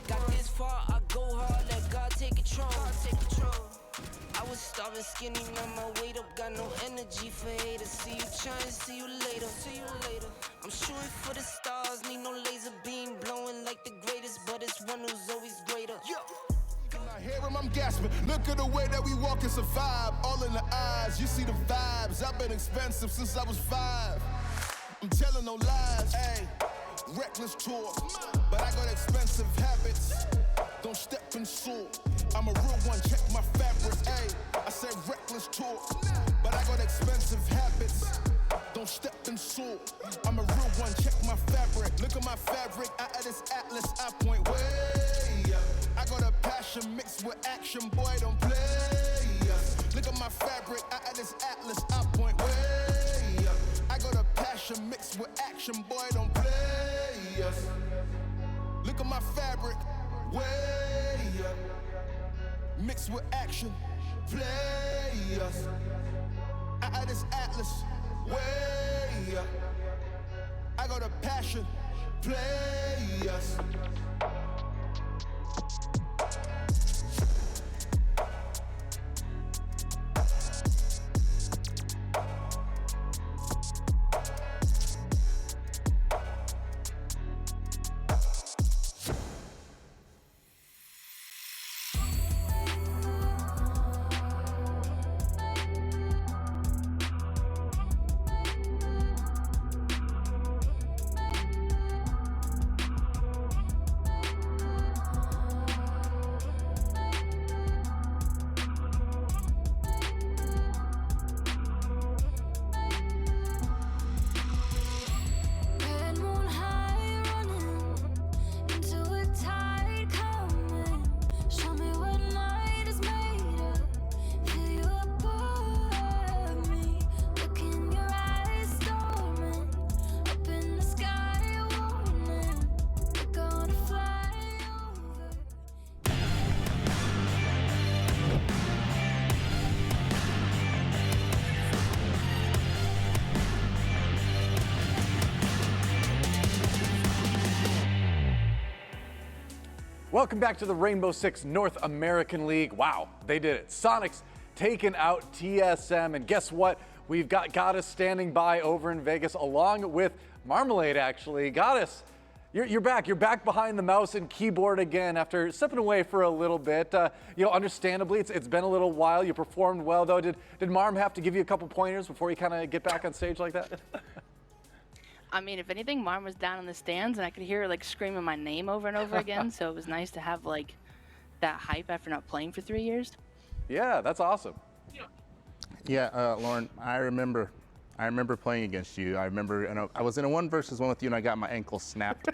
Got this far, I go hard, let God take control. I was starving skinny, now my weight up, got no energy for haters. See you trying, see you later. I'm shooting for the stars, need no laser beam, blowing like the greatest, but it's one who's always greater. I hear him, I'm gasping. Look at the way that we walk, it's a vibe. All in the eyes, you see the vibes. I've been expensive since I was 5. I'm telling no lies, ayy. Reckless talk, but I got expensive habits. Don't step in soar. I'm a real one, check my fabric, ayy. I said reckless talk, but I got expensive habits. Don't step in soar. I'm a real one, check my fabric. Look at my fabric, I add this atlas, I point way up. I got a passion mixed with action, boy, don't play. Look at my fabric, I add this atlas, I point way up. I got a passion mixed with action, boy, don't play. Look at my fabric, way up. Mixed with action, play us. I add this atlas, way up. I got a passion, play us. Welcome back to the Rainbow Six North American League. Wow, they did it. Soniqs taken out TSM. And guess what? We've got Goddess standing by over in Vegas along with Marmalade, actually. Goddess, you're back. You're back behind the mouse and keyboard again after stepping away for a little bit. Understandably, it's been a little while. You performed well, though. Did Marm have to give you a couple pointers before you kind of get back on stage like that? I mean, if anything, Marm was down in the stands, and I could hear her like screaming my name over and over again. So it was nice to have like that hype after not playing for 3 years. Yeah, that's awesome. Yeah, Lauren, I remember playing against you. I remember, I was in a 1 versus 1 with you, and I got my ankle snapped.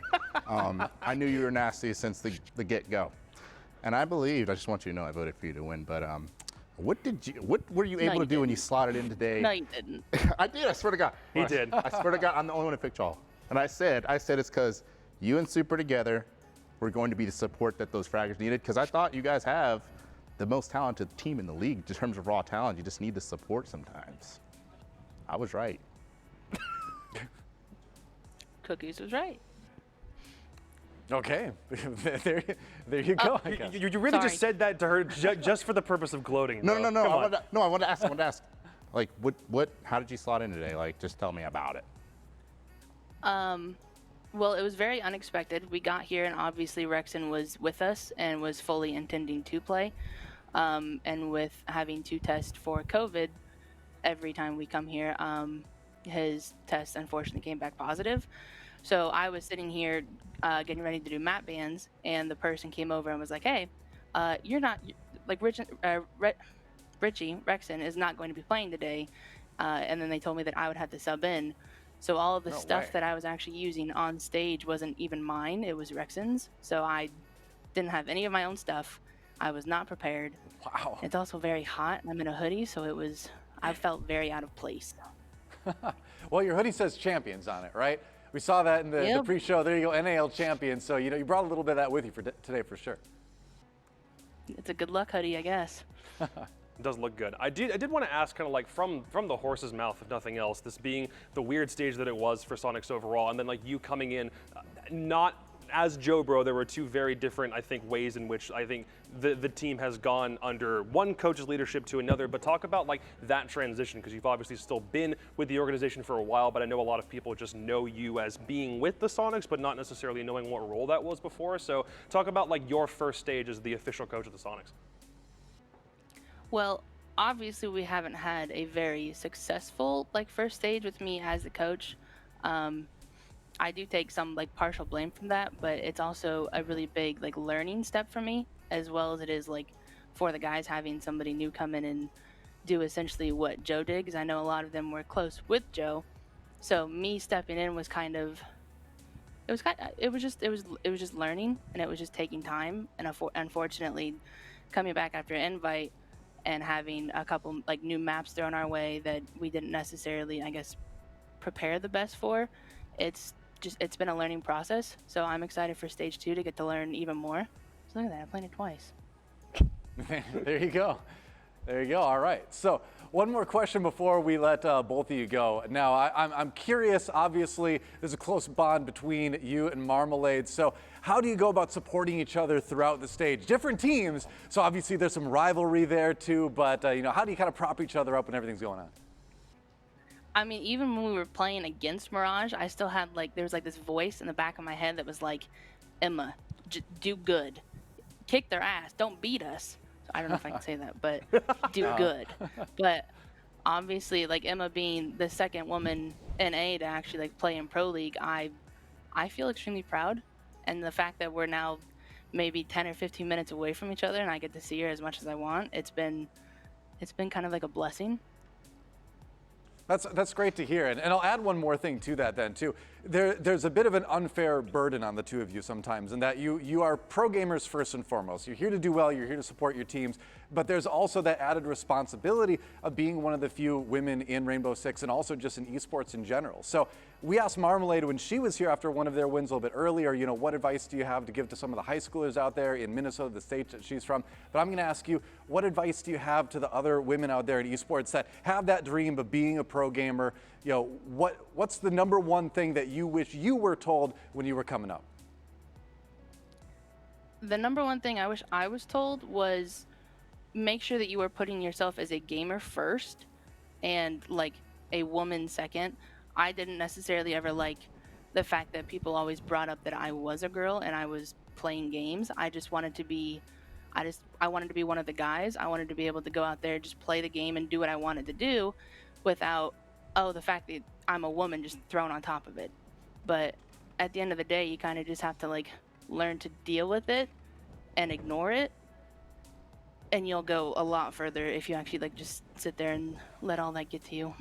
I knew you were nasty since the get-go, and I just want you to know, I voted for you to win. But what were you able to do when you slotted in today? No, you didn't. I did. I swear to God. He did. I swear to God, I'm the only one who picked y'all. And I said it's because you and Super together were going to be the support that those fraggers needed. Because I thought you guys have the most talented team in the league in terms of raw talent. You just need the support sometimes. I was right. Cookies was right. Okay, there you go. I guess. You really just said that to her just for the purpurpose of gloating. No. bro. I wanted to ask. Like, how did you slot in today? Like, just tell me about it. Well, it was very unexpected. We got here, and obviously Rexon was with us and was fully intending to play. And with having to test for COVID every time we come here, his test unfortunately came back positive. So I was sitting here getting ready to do map bans, and the person came over and was like, "Hey, you're not like Richie Rexon is not going to be playing today." And then they told me that I would have to sub in. So all of the stuff that I was actually using on stage wasn't even mine; it was Rexon's. So I didn't have any of my own stuff. I was not prepared. Wow. It's also very hot. I'm in a hoodie, so I felt very out of place. Well, your hoodie says champions on it, right? We saw that in the pre-show. There you go, NAL champions. So, you brought a little bit of that with you for today for sure. It's a good luck hoodie, I guess. It does look good. I did want to ask, kind of like from the horse's mouth, if nothing else, this being the weird stage that it was for Soniqs overall, and then like you coming in, not as Joe Bro, there were 2 very different, I think, ways in which I think the team has gone under one coach's leadership to another. But talk about like that transition, because you've obviously still been with the organization for a while, but I know a lot of people just know you as being with the Soniqs, but not necessarily knowing what role that was before. So talk about like your first stage as the official coach of the Soniqs. Well, obviously we haven't had a very successful like first stage with me as the coach. I do take some like partial blame from that, but it's also a really big like learning step for me, as well as it is like for the guys having somebody new come in and do essentially what Joe did, because I know a lot of them were close with Joe. So me stepping in was it was just learning, and it was just taking time. And unfortunately, coming back after an invite and having a couple like new maps thrown our way that we didn't necessarily, I guess, prepare the best for, it's been a learning process. So I'm excited for stage 2 to get to learn even more. So look at that, I'm playing it twice. There you go. There you go. All right. So one more question before we let both of you go. Now, I'm curious, obviously, there's a close bond between you and Marmalade. So how do you go about supporting each other throughout the stage? Different teams, so obviously there's some rivalry there too, but how do you kind of prop each other up when everything's going on? I mean, even when we were playing against Mirage, I still had there was this voice in the back of my head that was like, "Emma, do good. Kick their ass. Don't beat us." So I don't know if I can say that, but do good. But obviously, Emma being the second woman NA to actually play in Pro League, I feel extremely proud. And the fact that we're now maybe 10 or 15 minutes away from each other and I get to see her as much as I want, it's been kind of like a blessing. That's great to hear, and I'll add one more thing to that then too. There's a bit of an unfair burden on the two of you sometimes, in that you are pro gamers first and foremost. You're here to do well, you're here to support your teams, but there's also that added responsibility of being one of the few women in Rainbow Six and also just in esports in general. So we asked Marmalade when she was here after one of their wins a little bit earlier, what advice do you have to give to some of the high schoolers out there in Minnesota, the state that she's from? But I'm going to ask you, what advice do you have to the other women out there in esports that have that dream of being a pro gamer? What's the number one thing that you wish you were told when you were coming up? The number one thing I wish I was told was make sure that you are putting yourself as a gamer first and like a woman second. I didn't necessarily ever like the fact that people always brought up that I was a girl and I was playing games. I just wanted to be I wanted to be one of the guys. I wanted to be able to go out there, just play the game and do what I wanted to do without, the fact that I'm a woman just thrown on top of it. But at the end of the day, you kind of just have to like learn to deal with it and ignore it. And you'll go a lot further if you actually like just sit there and let all that get to you.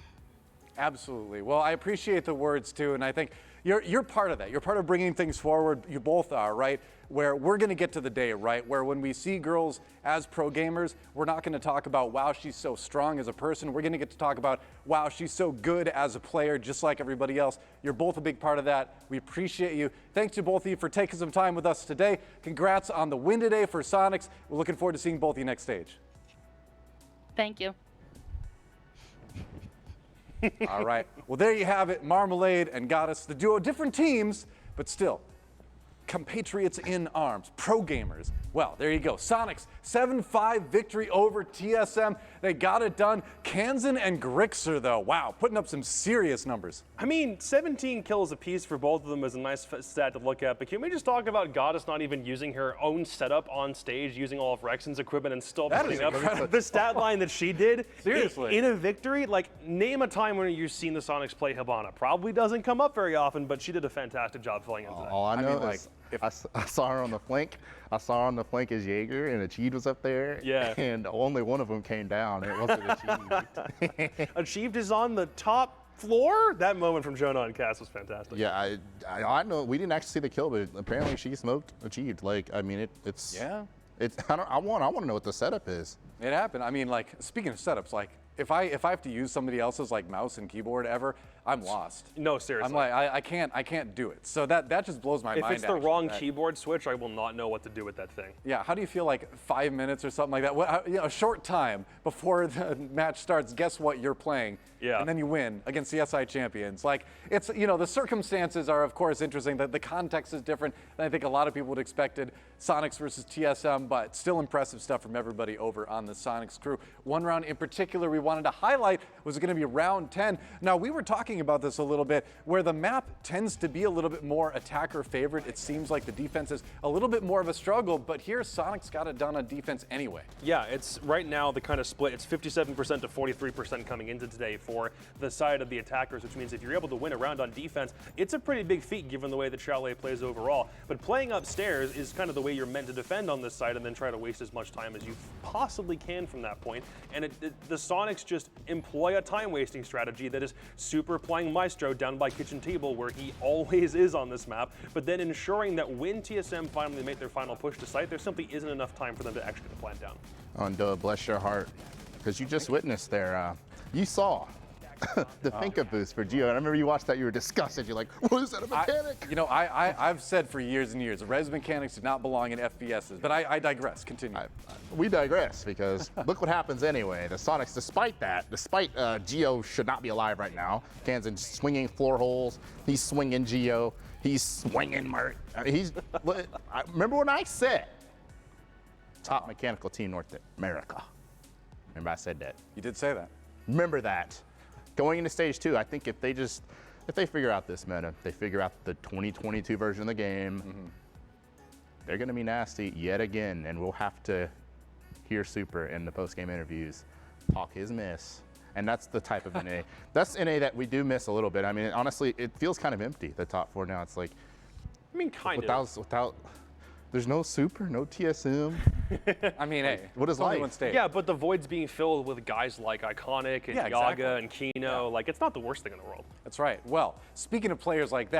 Absolutely. Well, I appreciate the words too, and I think you're part of that. You're part of bringing things forward. You both are, right? Where we're going to get to the day, right? Where when we see girls as pro gamers, we're not going to talk about, wow, she's so strong as a person. We're going to get to talk about, wow, she's so good as a player, just like everybody else. You're both a big part of that. We appreciate you. Thanks to both of you for taking some time with us today. Congrats on the win today for Soniqs. We're looking forward to seeing both of you next stage. Thank you. All right. Well, there you have it. Marmalade and Goddess, the duo, different teams, but still compatriots in arms, pro gamers. Well, there you go. Soniqs, 7-5 victory over TSM. They got it done. Kansan and Grixer, though, wow, putting up some serious numbers. I mean, 17 kills apiece for both of them is a nice stat to look at, but can we just talk about Goddess not even using her own setup on stage, using all of Rexon's equipment and still putting up the stat line that she did? Seriously. In a victory? Like, name a time when you've seen the Soniqs play Hibana. Probably doesn't come up very often, but she did a fantastic job filling in today. All I know is I saw her on the flank. I saw her on the flank as Jaeger, and Achieved was up there. Yeah. And only one of them came down. It wasn't Achieved. Achieved is on the top floor? That moment from Jonah and Cass was fantastic. Yeah, I know. We didn't actually see the kill, but apparently she smoked Achieved. Like, I mean, it's. Yeah. It's. I want to know what the setup is. It happened. I mean, like, speaking of setups, like, if I have to use somebody else's like mouse and keyboard ever, I'm lost. No, seriously. I'm like, I can't do it. So that just blows my mind. If it's the wrong keyboard switch, I will not know what to do with that thing. Yeah, how do you feel like 5 minutes or something like that? Well, a short time before the match starts, guess what you're playing? Yeah. And then you win against the SI champions. Like, it's, the circumstances are, of course, interesting. The context is different than I think a lot of people would expected. Soniqs versus TSM, but still impressive stuff from everybody over on the Soniqs crew. One round in particular we wanted to highlight was going to be round 10. Now, we were talking about this a little bit, where the map tends to be a little bit more attacker favored. It seems like the defense is a little bit more of a struggle, but here Soniqs got it done on defense anyway. Yeah, it's right now the kind of split. It's 57% to 43% coming into today for the side of the attackers, which means if you're able to win a round on defense, it's a pretty big feat given the way that Chalet plays overall. But playing upstairs is kind of the way you're meant to defend on this side and then try to waste as much time as you possibly can from that point. And the Soniqs just employ a time-wasting strategy that is super playing Maestro down by kitchen table, where he always is on this map, but then ensuring that when TSM finally make their final push to site, there simply isn't enough time for them to actually get the plan down. And bless your heart, because you just witnessed there, you saw the Finka boost for Geo. I remember you watched that, you were disgusted. You're like, what is that, a mechanic? I've said for years and years, res mechanics do not belong in FPSs, but I digress. Continue. We digress, because look what happens anyway. The Soniqs, despite Geo should not be alive right now. Kansan swinging floor holes. He's swinging Geo. He's swinging Mert. Remember when I said top mechanical team North America? Remember I said that. You did say that. Remember that. Going into stage 2, I think if they figure out this meta, they figure out the 2022 version of the game, they're going to be nasty yet again, and we'll have to hear Super in the post-game interviews talk his mess. And that's the type of NA. That's NA that we do miss a little bit. I mean, honestly, it feels kind of empty, the top 4 now. It's like, I mean, kind of. Without, there's no Super, no TSM. I mean, hey, what is life? Yeah, but the void's being filled with guys like Iconic and Yaga and Kino. Yeah. Like, it's not the worst thing in the world. That's right. Well, speaking of players like that,